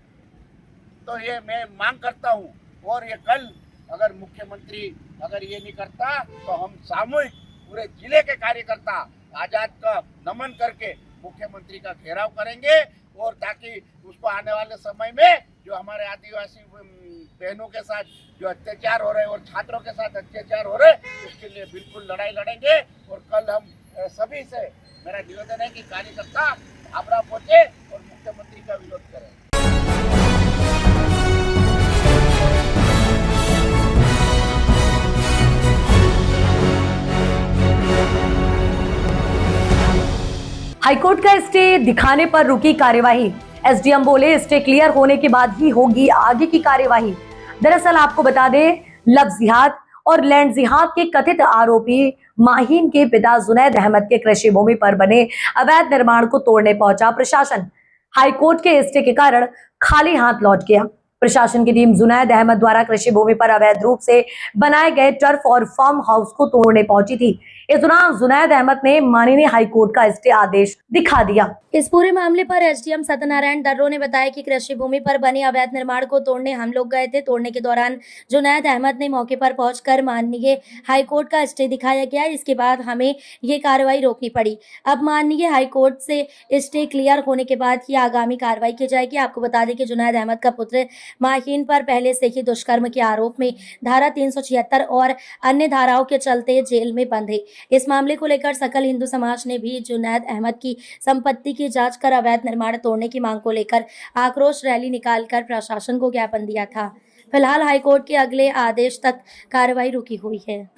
तो ये मैं मांग करता हूँ। और ये कल अगर मुख्यमंत्री अगर ये नहीं करता तो हम सामूहिक पूरे जिले के कार्यकर्ता आजाद का नमन करके मुख्यमंत्री का घेराव करेंगे, और ताकि उसको आने वाले समय में जो हमारे आदिवासी बहनों के साथ जो अत्याचार हो रहे हैं और छात्रों के साथ अत्याचार हो रहे हैं, उसके लिए बिल्कुल लड़ाई लड़ेंगे। और कल हम सभी से मेरा निवेदन है कि कार्यकर्ता आबरा पहुंचे और मुख्यमंत्री का विरोध करें। हाईकोर्ट का स्टे दिखाने पर रुकी कार्यवाही। एसडीएम बोले स्टे क्लियर होने के बाद ही होगी आगे की कार्यवाही। दरअसल आपको बता दें, लफ्ज जिहाद और लैंड जिहाद के कथित आरोपी माहीन के पिता जुनैद अहमद के कृषि भूमि पर बने अवैध निर्माण को तोड़ने पहुंचा प्रशासन। हाईकोर्ट के स्टे के कारण खाली हाथ लौट गया। प्रशासन की टीम जुनैद अहमद द्वारा कृषि भूमि पर अवैध रूप से बनाए गए टर्फ और फार्म हाउस को तोड़ने पहुंची थी। इस दौरान जुनैद अहमद ने माननीय हाईकोर्ट का स्टे आदेश दिखा दिया। इस पूरे मामले पर एसडीएम सत्यनारायण दर्रो ने बताया कि कृषि भूमि पर बने अवैध निर्माण को तोड़ने हम लोग गए थे। तोड़ने के दौरान जुनैद अहमद ने मौके पर पहुंचकर माननीय हाईकोर्ट का स्टे दिखाया गया। इसके बाद हमें ये कार्रवाई रोकनी पड़ी। अब माननीय हाईकोर्ट से स्टे क्लियर होने के बाद ही आगामी कार्रवाई की जाएगी। आपको बता दें कि जुनैद अहमद का पुत्र माहीन पर पहले से ही दुष्कर्म के आरोप में धारा 376 और अन्य धाराओं के चलते जेल में बंद है। इस मामले को लेकर सकल हिंदू समाज ने भी जुनैद अहमद की संपत्ति की जांच कर अवैध निर्माण तोड़ने की मांग को लेकर आक्रोश रैली निकालकर प्रशासन को ज्ञापन दिया था। फिलहाल हाईकोर्ट के अगले आदेश तक कार्रवाई रुकी हुई है।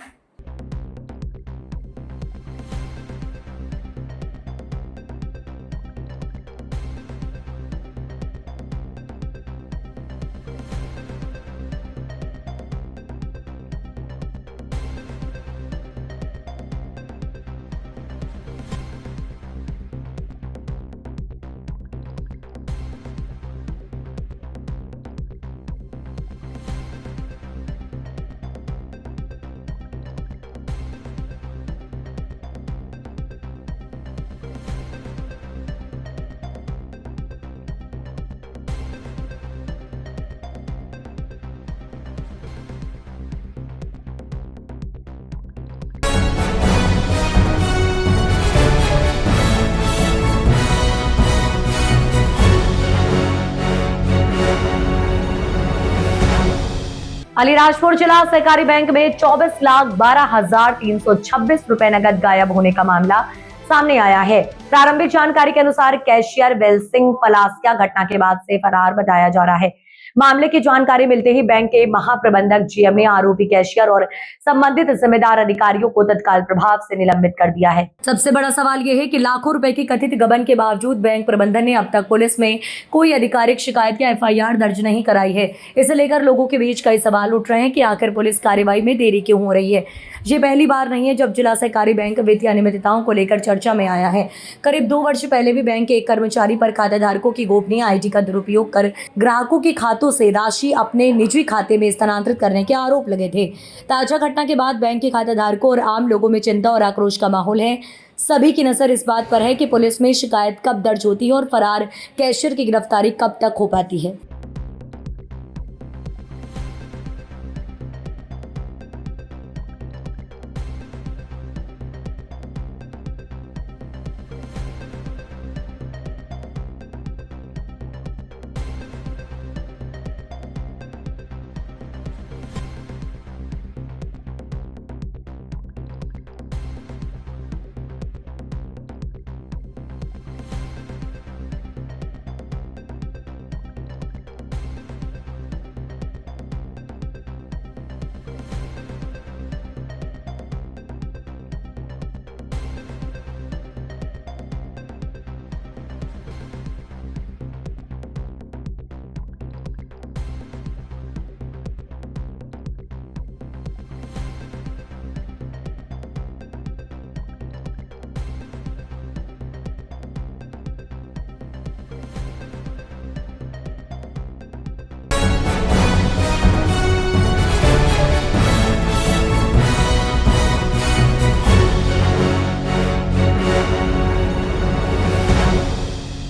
अलीराजपुर जिला सहकारी बैंक में 24,12,326 रुपए नगद गायब होने का मामला सामने आया है। प्रारंभिक जानकारी के अनुसार कैशियर वेल सिंह पलासिया घटना के बाद से फरार बताया जा रहा है। मामले की जानकारी मिलते ही बैंक के महाप्रबंधक जीएम ने आरोपी कैशियर और संबंधित जिम्मेदार अधिकारियों को तत्काल प्रभाव से निलंबित कर दिया है। सबसे बड़ा सवाल यह है कि लाखों रुपए की कथित गबन के बावजूद बैंक प्रबंधन ने अब तक पुलिस में कोई आधिकारिक शिकायत या एफआईआर दर्ज नहीं कराई है। इसे लेकर लोगों के बीच कई सवाल उठ रहे हैं कि आखिर पुलिस कार्रवाई में देरी क्यों हो रही है। ये पहली बार नहीं है जब जिला सहकारी बैंक वित्तीय अनियमितताओं को लेकर चर्चा में आया है। करीब 2 वर्ष पहले भी बैंक के एक कर्मचारी पर खाताधारकों की गोपनीय आईडी का दुरुपयोग कर ग्राहकों के खातों से राशि अपने निजी खाते में स्थानांतरित करने के आरोप लगे थे। ताजा घटना के बाद बैंक के खाताधारकों और आम लोगों में चिंता और आक्रोश का माहौल है। सभी की नजर इस बात पर है कि पुलिस में शिकायत कब दर्ज होती है और फरार कैशियर की गिरफ्तारी कब तक हो पाती है।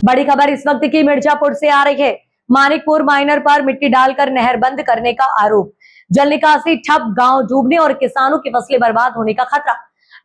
बड़ी खबर इस वक्त की मिर्जापुर से आ रही है। मानिकपुर माइनर पर मिट्टी डालकर नहर बंद करने का आरोप। जल निकासी ठप, गांव डूबने और किसानों की फसलें बर्बाद होने का खतरा।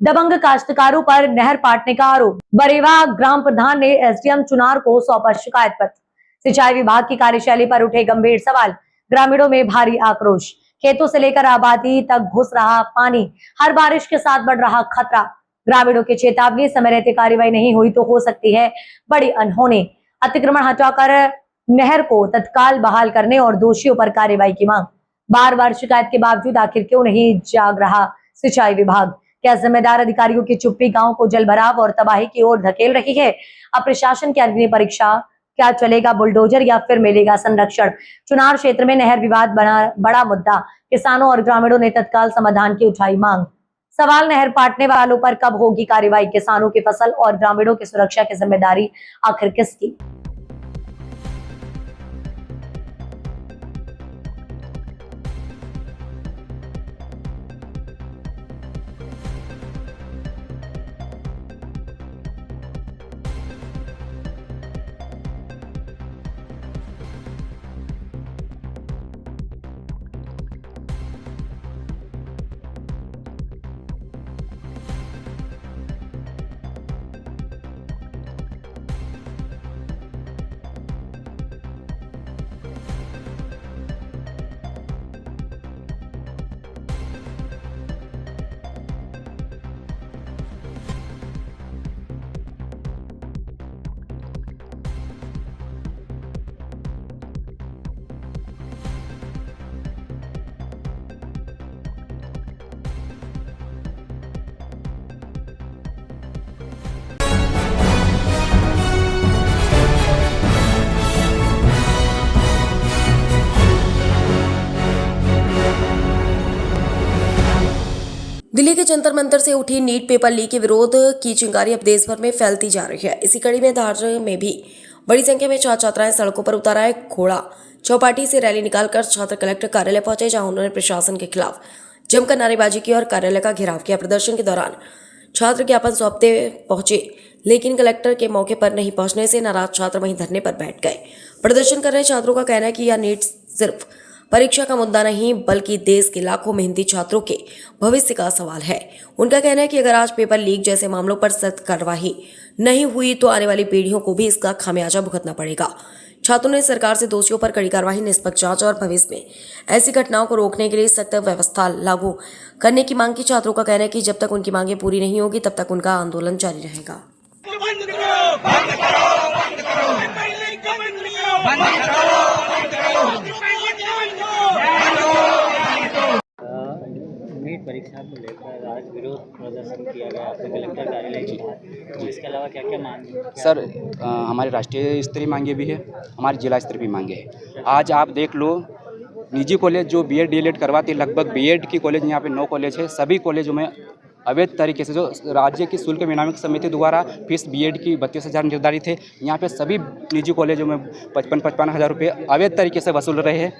दबंग काश्तकारों पर नहर पाटने का आरोप। बरेवा ग्राम प्रधान ने एसडीएम चुनार को सौंपा शिकायत पत्र। सिंचाई विभाग की कार्यशैली पर उठे गंभीर सवाल। ग्रामीणों में भारी आक्रोश। खेतों से लेकर आबादी तक घुस रहा पानी। हर बारिश के साथ बढ़ रहा खतरा। ग्रामीणों की चेतावनी, समय रहते कार्रवाई नहीं हुई तो हो सकती है बड़ी अनहोनी। अतिक्रमण हटाकर नहर को तत्काल बहाल करने और दोषियों पर कार्रवाई की मांग। बार बार शिकायत के बावजूद आखिर क्यों नहीं जाग रहा सिंचाई विभाग? क्या जिम्मेदार अधिकारियों की चुप्पी गांव को जलभराव और तबाही की ओर धकेल रही है? अब प्रशासन की अग्नि परीक्षा, क्या चलेगा बुलडोजर या फिर मिलेगा संरक्षण? चुनार क्षेत्र में नहर विवाद बना बड़ा मुद्दा, किसानों और ग्रामीणों ने तत्काल समाधान की उठाई मांग। सवाल, नहर पाटने वालों पर कब होगी कार्रवाई? किसानों की फसल और ग्रामीणों की सुरक्षा की जिम्मेदारी आखिर किसकी? दिल्ली के जंतर मंतर से उठी नीट पेपर लीक के विरोध की चिंगारी अब देश भर में फैलती जा रही है। इसी कड़ी में धार में भी बड़ी संख्या में छात्र छात्राएं सड़कों पर उतर आए। घोड़ा चौपाटी से रैली निकालकर छात्र कलेक्टर कार्यालय पहुंचे, जहां उन्होंने प्रशासन के खिलाफ जमकर नारेबाजी की और कार्यालय का घेराव किया। प्रदर्शन के दौरान छात्र ज्ञापन सौंपते पहुंचे, लेकिन कलेक्टर के मौके पर नहीं पहुंचने से नाराज छात्र वहीं धरने पर बैठ गए। प्रदर्शन कर रहे छात्रों का कहना है कि यह नीट सिर्फ परीक्षा का मुद्दा नहीं, बल्कि देश के लाखों मेहनती छात्रों के भविष्य का सवाल है। उनका कहना है कि अगर आज पेपर लीक जैसे मामलों पर सख्त कार्रवाई नहीं हुई तो आने वाली पीढ़ियों को भी इसका खामियाजा भुगतना पड़ेगा। छात्रों ने सरकार से दोषियों पर कड़ी कार्रवाई, निष्पक्ष जांच और भविष्य में ऐसी घटनाओं को रोकने के लिए सख्त व्यवस्था लागू करने की मांग की। छात्रों का कहना है कि जब तक उनकी मांगें पूरी नहीं होगी तब तक उनका आंदोलन जारी रहेगा। नीट परीक्षा को लेकर आज विरोध प्रदर्शन किया गया कलेक्टर कार्यालय की। इसके अलावा क्या क्या मांगे? सर, हमारी राष्ट्रीय स्तरीय मांगे भी है, हमारी जिला स्तरीय भी मांगे है। आज आप देख लो, निजी कॉलेज जो बीएड डीएलएड करवाते, लगभग बीएड की कॉलेज यहाँ पे 9 कॉलेज है। सभी कॉलेजों में अवैध तरीके से, जो राज्य की शुल्क विनियामक समिति द्वारा फीस बीएड की 32,000 निर्धारित है, यहाँ पे सभी निजी कॉलेजों में 55-55 हज़ार रुपये अवैध तरीके से वसूल रहे हैं।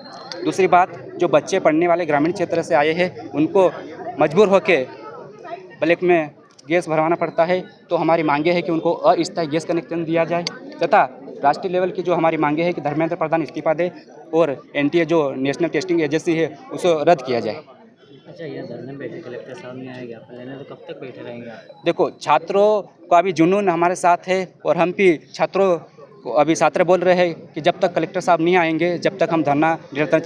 दूसरी बात, जो बच्चे पढ़ने वाले ग्रामीण क्षेत्र से आए हैं उनको मजबूर होकर ब्लैक में गैस भरवाना पड़ता है। तो हमारी मांगे है कि उनको अस्थायी गैस कनेक्शन दिया जाए, तथा राष्ट्रीय लेवल की जो हमारी मांगे है कि धर्मेंद्र प्रधान इस्तीफा दे और एनटीए जो नेशनल टेस्टिंग एजेंसी है उसे रद्द किया जाए। अच्छा, ये धरने में बैठे कलेक्टर साहब नहीं आएगा लेने, तो कब तक बैठे रहेंगे आप? देखो, छात्रों का भी जुनून हमारे साथ है और हम भी छात्रों को, अभी छात्र बोल रहे हैं कि जब तक कलेक्टर साहब नहीं आएंगे जब तक हम धरना निरंतर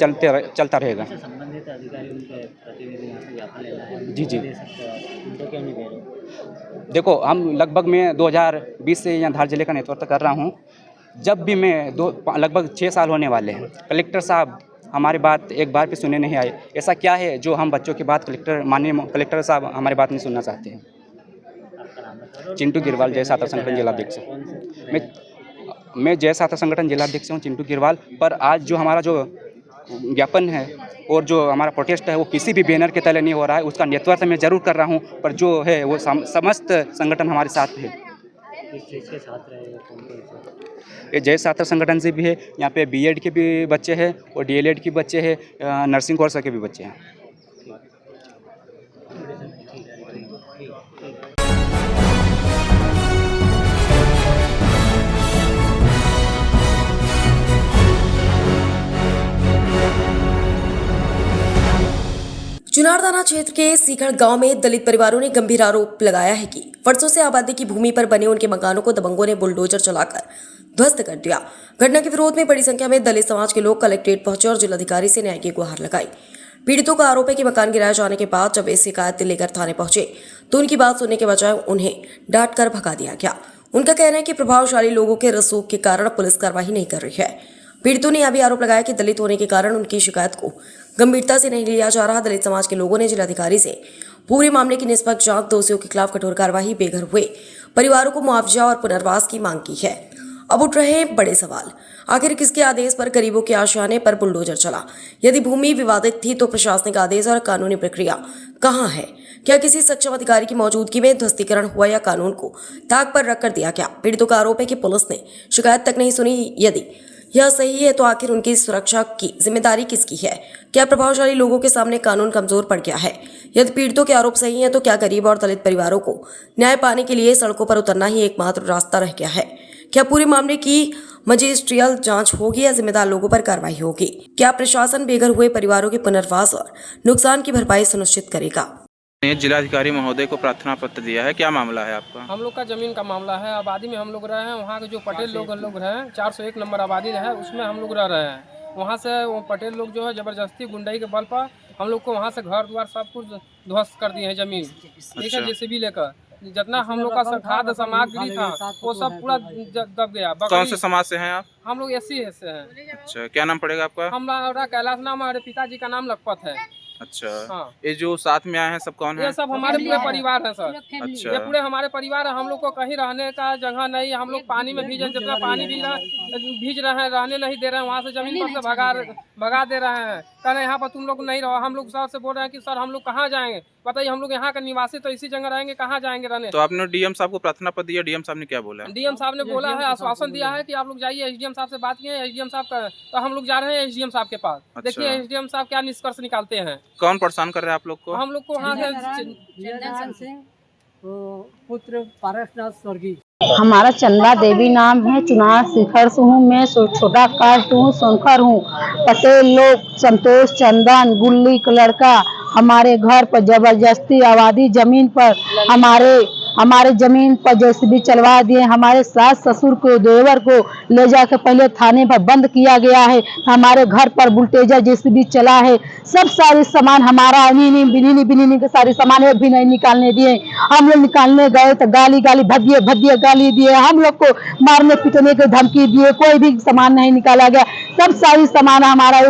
चलता रहेगा। संबंधित अधिकारी उनके प्रतिनिधि यहाँ से ज्ञापन लेना है, जी दे सकते हो, उनको क्यों नहीं दे रहे? देखो, हम लगभग मैं 2020 से यहाँ धार जिले का नेतृत्व कर रहा हूँ। जब भी मैं लगभग 6 साल होने वाले हैं, कलेक्टर साहब हमारी बात एक बार भी सुने नहीं आए। ऐसा क्या है जो हम बच्चों की बात माननीय कलेक्टर साहब हमारी बात नहीं सुनना चाहते हैं? चिंटू गिरवाल, जय छात्र संगठन जिलाध्यक्ष। मैं जय छात्र संगठन जिलाध्यक्ष हूँ, चिंटू गिरवाल। पर आज जो हमारा जो ज्ञापन है और जो हमारा प्रोटेस्ट है वो किसी भी बैनर के तले नहीं हो रहा है। उसका नेतृत्व मैं जरूर कर रहा हूँ, पर जो है वो समस्त संगठन हमारे साथ है। ये जय छात्र संगठन से भी है, यहाँ पे बीएड के भी बच्चे हैं और डीएलएड के बच्चे हैं, नर्सिंग कोर्स के भी बच्चे हैं। चुनार थाना क्षेत्र के सीखड़ गांव में दलित परिवारों ने गंभीर आरोप लगाया है कि वर्षों से आबादी की भूमि पर बने उनके मकानों को दबंगों ने बुलडोजर चलाकर ध्वस्त कर दिया। घटना के विरोध में बड़ी संख्या में दलित समाज के लोग कलेक्ट्रेट पहुंचे और जिलाधिकारी से न्याय की गुहार लगाई। पीड़ितों का आरोप है कि मकान गिराए जाने के बाद जब वे शिकायत लेकर थाने पहुंचे तो उनकी बात सुनने के बजाय उन्हें डांट कर भगा दिया गया। उनका कहना है कि प्रभावशाली लोगों के रसूख के कारण पुलिस कार्रवाई नहीं कर रही है। पीड़ितों ने यह भी आरोप लगाया कि दलित होने के कारण उनकी शिकायत को गंभीरता से नहीं लिया जा रहा। दलित समाज के लोगों ने जिलाधिकारी से पूरे मामले की निष्पक्ष जांच, दोषियों के खिलाफ कठोर कार्रवाई, बेघर हुए परिवारों को मुआवजा और पुनर्वास की मांग की है। अब उठ रहे हैं बड़े सवाल, आखिर किसके आदेश पर गरीबों के आशियाने पर बुलडोजर चला? यदि भूमि विवादित थी तो प्रशासनिक आदेश और कानूनी प्रक्रिया कहां है? क्या किसी सक्षम अधिकारी की मौजूदगी में ध्वस्तीकरण हुआ या कानून को ताक पर रखकर दिया गया? पीड़ितों का आरोप है कि पुलिस ने शिकायत तक नहीं सुनी। यदि यह सही है तो आखिर उनकी सुरक्षा की जिम्मेदारी किसकी है? क्या प्रभावशाली लोगों के सामने कानून कमजोर पड़ गया है? यदि पीड़ितों के आरोप सही हैं तो क्या गरीब और दलित परिवारों को न्याय पाने के लिए सड़कों पर उतरना ही एकमात्र रास्ता रह गया है? क्या पूरे मामले की मजिस्ट्रियल जांच होगी या जिम्मेदार लोगों पर कार्रवाई होगी? क्या प्रशासन बेघर हुए परिवारों के पुनर्वास और नुकसान की भरपाई सुनिश्चित करेगा? जिलाधिकारी महोदय को प्रार्थना पत्र दिया है, क्या मामला है आपका? हम लोग का जमीन का मामला है। आबादी में हम लोग रहे हैं, वहाँ के जो पटेल लोग रहे, 401 नंबर आबादी है, उसमें हम लोग रह रहे हैं। वहाँ से वो पटेल लोग जो है जबरदस्ती गुंडाई के बल पर हम लोग को वहाँ से घर द्वार सब कुछ ध्वस्त कर दिए हैं। जमीन ठीक है, जेसीबी लेकर जितना हम लोग का खाद्य सामग्री था वो सब पूरा दब गया। कौन से समाज से हैं आप? हम लोग एससी से हैं। अच्छा, क्या नाम पड़ेगा आपका? हमारा कैलाश नाम, हमारे पिताजी का नाम लखपत है। अच्छा हाँ। ये जो साथ में आए हैं सब कौन है? ये सब हमारे पूरे परिवार है सर। अच्छा, ये पूरे हमारे परिवार है। हम लोग को कहीं रहने का जगह नहीं। हम लोग पानी में भीज, जितना पानी भीज रहे हैं, रहने नहीं दे रहे हैं। वहाँ से जमीन पर से भगा दे रहे हैं। कहना यहाँ पर तुम लोग नहीं रहो। हम लोग सर से बोल रहे हैं कि सर हम लोग कहाँ जाएंगे? बताइए, हम लोग यहाँ का निवासी तो इसी जगह रहेंगे, कहाँ जाएंगे रहने? तो आपने डीएम साहब को प्रार्थना पत्र दिया, डीएम साहब ने क्या बोला? डीएम साहब ने बोला है, आश्वासन दिया है कि आप लोग जाइए। एसडीएम साहब से बात किए हैं, एसडीएम साहब का, तो हम लोग जा रहे हैं एसडीएम साहब के पास। देखिए एसडीएम साहब क्या निष्कर्ष निकालते हैं। कौन परेशान कर रहे हैं आप लोग को? हम लोग को वहाँ पुत्र पारसनाथ स्वर्गीय। हमारा चंदा देवी नाम है, चुनार शिखर से हूँ मैं, छोटा कास्ट हूँ, सोनखर हूँ। पटेल लोग संतोष चंदन गुल्ली का लड़का हमारे घर पर जबरदस्ती आबादी जमीन पर हमारे जमीन पर जेसीबी चलवा दिए। हमारे सास ससुर को, देवर को ले जाकर पहले थाने पर बंद किया गया है। हमारे घर पर बुलटेजर जेसीबी चला है। सब सारे सामान हमारा बिनी के सारे सामान एक भी नहीं निकालने दिए। हम लोग निकालने गए तो गाली भद्दिए गाली दिए। हम लोग को मारने पीटने की धमकी दिए। कोई भी सामान नहीं निकाला गया। सब सारी सामान हमारा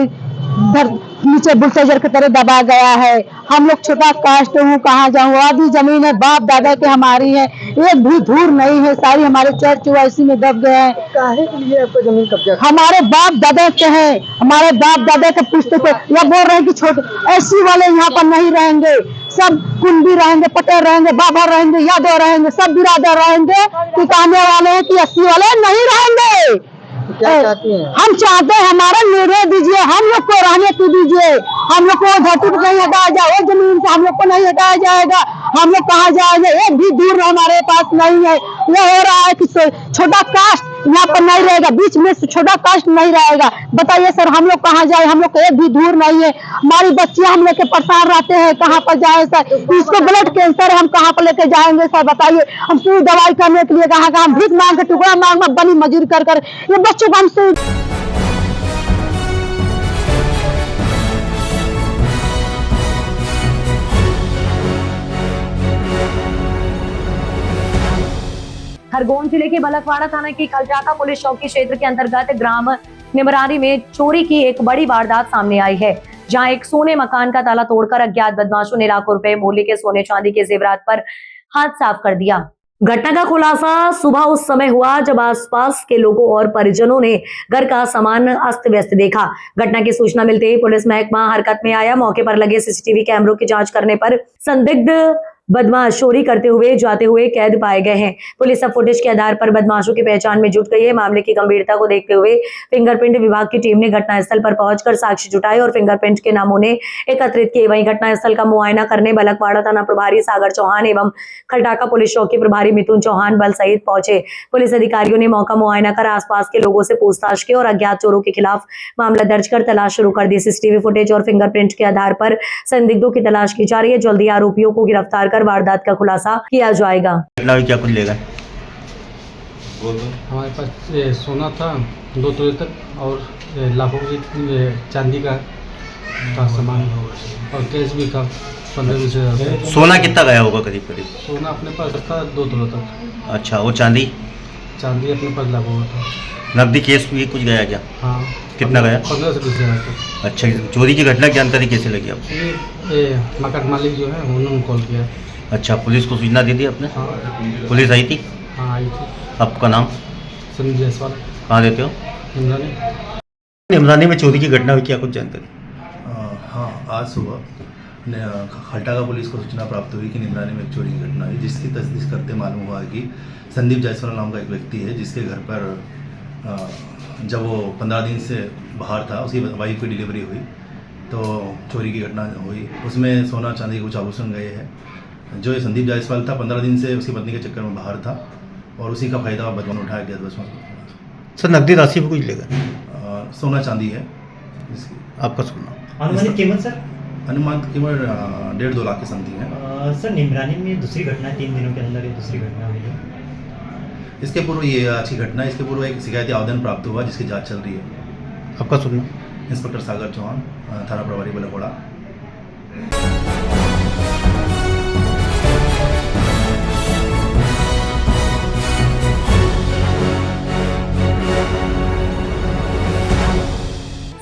नीचे बुलडोजर की तरह दबा गया है। हम लोग छोटा कास्ट हूँ, कहाँ जाऊँ? आधी जमीन है बाप दादा के हमारी है, एक भी धूर नहीं है। सारी हमारे चर्च इसी में दब गए हैं। काहे के लिए आपको जमीन कब्जा? हमारे बाप दादा के हैं, हमारे बाप दादा के पुस्तक या बोल रहे हैं कि छोटे एससी वाले यहाँ पर नहीं रहेंगे। सब कुंडी रहेंगे, पटेल रहेंगे, बाबा रहेंगे, यादव रहेंगे, सब बिरादर रहेंगे। टिकाने वाले हैं कि एससी वाले नहीं रहेंगे। क्या चाहती हैं? हम चाहते हैं हमारा निर्णय दीजिए, हम लोग को रहने को दीजिए। हम लोग को धरती पर नहीं हटाया जाए, वो जमीन से हम लोग को नहीं हटाया जाएगा। हम लोग कहाँ जाएंगे? एक भी दूर हमारे पास नहीं है। ये हो रहा है कि छोटा कास्ट यहाँ पर नहीं रहेगा, बीच में से छोटा कास्ट नहीं रहेगा। बताइए सर, हम लोग कहाँ जाए? हम लोग को एक भी दूर नहीं है। हमारी बच्चियां हम लेके परेशान रहते हैं, कहाँ पर जाए सर? इसको ब्लड कैंसर है, हम कहाँ पर लेके जाएंगे सर? बताइए, हम सुई दवाई करने के लिए कहाँ हम भीख मांग के टुकड़ा मांग बनी मजूरी कर ये बच्चों को हम सुई। खरगोन जिले के बलकवाड़ा थाना की खलचाका पुलिस चौकी क्षेत्र के अंतर्गत ग्राम निमरारी में चोरी की एक बड़ी वारदात सामने आई है, जहां एक सोने मकान का ताला तोड़कर अज्ञात बदमाशों ने लाखों रुपए मूल्य के सोने चांदी के जेवरात पर हाथ साफ कर दिया। घटना का खुलासा सुबह उस समय हुआ जब आसपास के लोगों और परिजनों ने घर का सामान अस्त व्यस्त देखा। घटना की सूचना मिलते ही पुलिस महकमा हरकत में आया। मौके पर लगे सीसीटीवी कैमरों की जांच करने पर संदिग्ध बदमाश चोरी करते हुए जाते हुए कैद पाए गए हैं। पुलिस अब फुटेज के आधार पर बदमाशों की पहचान में जुट गई है। मामले की गंभीरता को देखते हुए फिंगरप्रिंट विभाग की टीम ने घटनास्थल पर पहुंचकर साक्ष्य जुटाए और फिंगरप्रिंट के नमूने एकत्रित किए। वहीं घटनास्थल का मुआयना करने बलकवाड़ा थाना प्रभारी सागर चौहान एवं खलटाका पुलिस चौकी प्रभारी मिथुन चौहान बल सहित पहुंचे। पुलिस अधिकारियों ने मौका मुआयना कर आसपास के लोगों से पूछताछ की और अज्ञात चोरों के खिलाफ मामला दर्ज कर तलाश शुरू कर दी। सीसीटीवी फुटेज और फिंगरप्रिंट के आधार पर संदिग्धों की तलाश की जा रही है। जल्दी आरोपियों को गिरफ्तार कर वारदात का खुलासा किया जाएगा। क्या कुछ लेगा? हमारे पास सोना था 2 तोले तक और लाखों की चांदी का सामान और कैश भी था 15-20 हज़ार। सोना कितना गया होगा करीब करीब? सोना अपने पास था 2 तोले तक। अच्छा, वो चांदी? चांदी अपने पास लाखों था। नकदी केस भी कुछ गया क्या? हाँ। कितना गया? 15 से 20 हज़ार तक। अच्छा, चोरी की घटना की जानकारी कैसे लगी आपको? ये मकान मालिक जो है उन्होंने कॉल किया। अच्छा, पुलिस को सूचना दे दी आपने? हाँ, पुलिस आई थी? हाँ आई थी। आपका नाम? संदीप जायसवाल। कहाँ रहते हो? निमरानी। निमरानी में चोरी की घटना हुई, क्या कुछ जानकारी? हाँ, आज सुबह खलटागा पुलिस को सूचना प्राप्त हुई कि निमरानी में एक चोरी की घटना हुई, जिसकी तस्दीक करते मालूम हुआ कि संदीप जायसवाल नाम का एक व्यक्ति है, जिसके घर पर जब वो 15 दिन से बाहर था, उसकी वाइफ की डिलीवरी हुई तो चोरी की घटना हुई। उसमें सोना चांदी के कुछ आभूषण गए हैं। जो ये संदीप जायसवाल था 15 दिन से उसकी पत्नी के चक्कर में बाहर था और उसी का फ़ायदा बदमाश उठाया गया। बदमाश सर, नकदी राशि भी कुछ लेगा? सोना चांदी है। आपका सोना अनुमानित कीमत सर? अनुमानित कीमत 1.5-2 लाख के समथिंग है। सर, निमरानी में दूसरी घटना 3 दिनों के अंदर ये दूसरी घटना हुई है। इसके पूर्व ये अच्छी घटना है। इसके पूर्व एक शिकायती आवेदन प्राप्त हुआ जिसकी जांच चल रही है। आपका सुनना? इंस्पेक्टर सागर चौहान, थाना प्रभारी बलकोड़ा।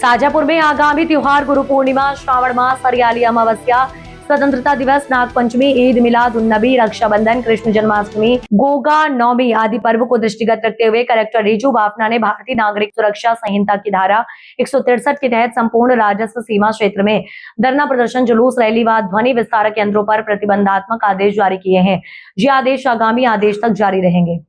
शाजापुर में आगामी त्योहार गुरु पूर्णिमा, श्रावण मास, हरियाली अमावस्या, स्वतंत्रता दिवस, नाग पंचमी, ईद मिलाद उन नबी, रक्षाबंधन, कृष्ण जन्माष्टमी, गोगा नौमी आदि पर्व को दृष्टिगत रखते हुए कलेक्टर रिजू बाफना ने भारतीय नागरिक सुरक्षा संहिता की धारा 163 के तहत संपूर्ण राजस्व सीमा क्षेत्र में धरना प्रदर्शन, जुलूस, रैली व ध्वनि विस्तारक यंत्रों पर प्रतिबंधात्मक आदेश जारी किए हैं। ये आदेश आगामी आदेश तक जारी रहेंगे।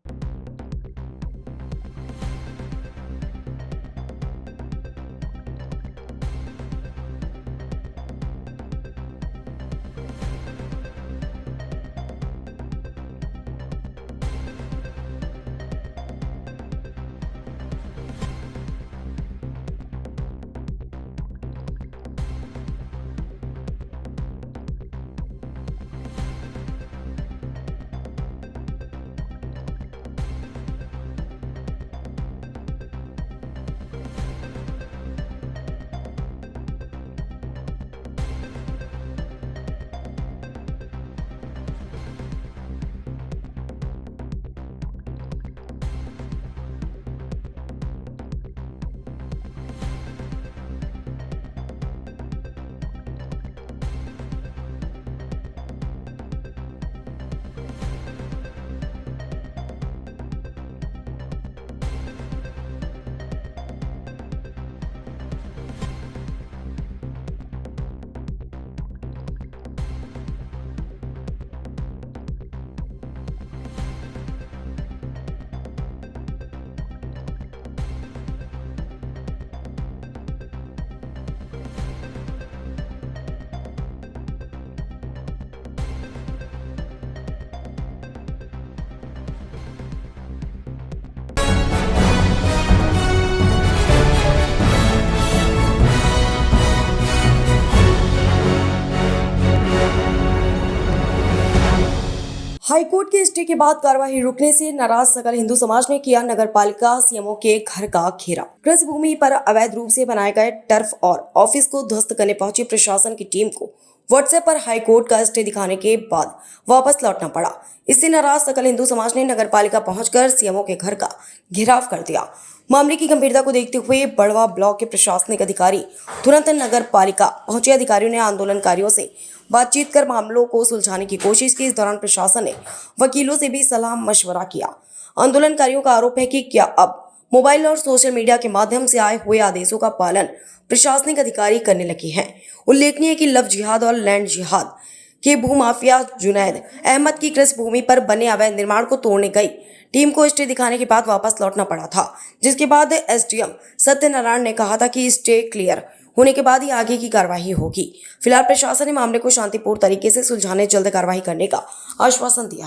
हाईकोर्ट के स्टे के बाद कार्यवाही रुकने से नाराज सकल हिंदू समाज ने किया नगरपालिका सीएमओ के घर का घेराव। कृषि भूमि पर अवैध रूप से बनाए गए टर्फ और ऑफिस को ध्वस्त करने पहुंची प्रशासन की टीम को व्हाट्सएप पर हाईकोर्ट का स्टे दिखाने के बाद वापस लौटना पड़ा। इससे नाराज सकल हिंदू समाज ने नगरपालिका पहुंचकर सीएमओ के घर का घेराव कर दिया। मामले की गंभीरता को देखते हुए बड़वा ब्लॉक के प्रशासनिक अधिकारी तुरंत नगर पालिका पहुंचे। अधिकारियों ने आंदोलनकारियों से बातचीत कर मामलों को सुलझाने की कोशिश की। इस दौरान प्रशासन ने वकीलों से भी सलाह मशवरा किया। आंदोलनकारियों का आरोप है कि क्या अब मोबाइल और सोशल मीडिया के माध्यम से आए हुए आदेशों का पालन प्रशासनिक अधिकारी करने लगे हैं। उल्लेखनीय है कि लव जिहाद और लैंड जिहाद के भूमाफिया जुनैद अहमद की कृषि भूमि पर बने अवैध निर्माण को तोड़ने गई टीम को स्टे दिखाने के बाद वापस लौटना पड़ा था, जिसके बाद एसडीएम सत्यनारायण ने कहा था कि स्टे क्लियर होने के बाद ही आगे की कार्रवाई होगी। फिलहाल प्रशासन ने मामले को शांतिपूर्ण तरीके से सुलझाने जल्द कार्रवाई करने का आश्वासन दिया।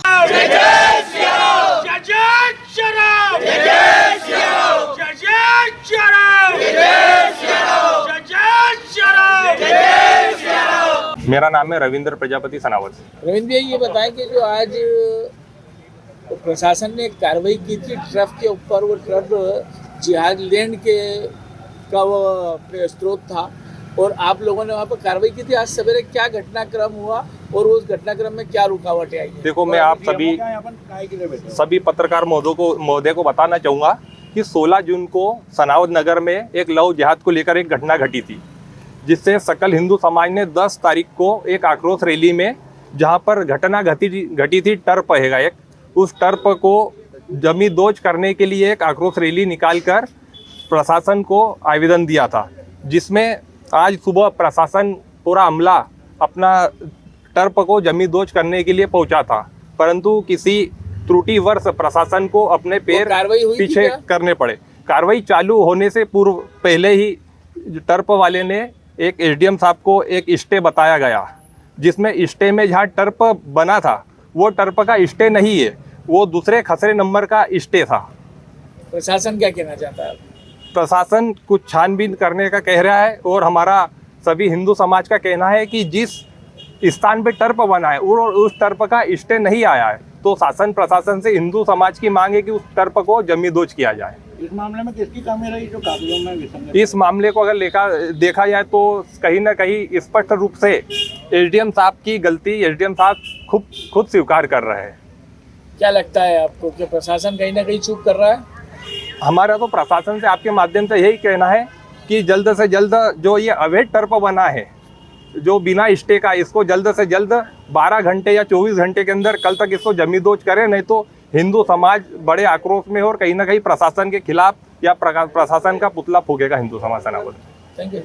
मेरा नाम है रविंद्र प्रजापति सनावत। रविंद्र भाई, ये बताएं कि जो आज प्रशासन ने कार्रवाई की थी ट्रफ के ऊपर, वो ट्रफ जिहाद लैंड के का वो स्रोत था और आप लोगों ने वहाँ पर कार्रवाई की थी। आज सवेरे क्या घटनाक्रम हुआ और उस घटनाक्रम में क्या रुकावटें आई? देखो, मैं आप सभी पत्रकार महोदय को बताना चाहूँगा कि 16 जून को सनावद नगर में एक लव जिहाद को लेकर एक घटना घटी थी, जिससे सकल हिंदू समाज ने 10 तारीख को एक आक्रोश रैली में, जहां पर घटना घटी थी टर्प हैगा एक, उस टर्प को जमी दोज करने के लिए एक आक्रोश रैली निकालकर प्रशासन को आवेदन दिया था, जिसमें आज सुबह प्रशासन पूरा अमला अपना टर्प को जमी दोज करने के लिए पहुंचा था, परंतु किसी त्रुटिवश प्रशासन को अपने पैर पीछे करने पड़े। कार्रवाई चालू होने से पूर्व पहले ही टर्प वाले ने एक एसडीएम साहब को एक स्टे बताया गया, जिसमें स्टे में जहाँ टर्प बना था वो टर्प का स्टे नहीं है, वो दूसरे खसरे नंबर का स्टे था। प्रशासन क्या कहना चाहता है? प्रशासन कुछ छानबीन करने का कह रहा है और हमारा सभी हिंदू समाज का कहना है कि जिस स्थान पे टर्प बना है और उस टर्प का स्टे नहीं आया है, तो शासन प्रशासन से हिंदू समाज की मांग है कि उस टर्प को जमींदोज किया जाए। इस मामले में किसकी कमी रही जो कागजों में विसंगति? इस मामले को अगर देखा जाए तो कहीं ना कहीं स्पष्ट रूप से एसडीएम साहब की गलती एसडीएम साहब खुद स्वीकार कर रहे हैं। क्या लगता है आपको कि प्रशासन कहीं ना कहीं चूक कर रहा है? हमारा तो प्रशासन से आपके माध्यम से यही कहना है कि जल्द से जल्द जो ये अवैध टर्प बना है, जो बिना स्टे का, इसको जल्द से जल्द 12 घंटे या 24 घंटे के अंदर कल तक इसको जमींदोज करें, नहीं तो हिंदू समाज बड़े आक्रोश में और कहीं ना कहीं प्रशासन के खिलाफ या प्रशासन का पुतला फूकेगा हिंदू समाज सनावद। Thank you.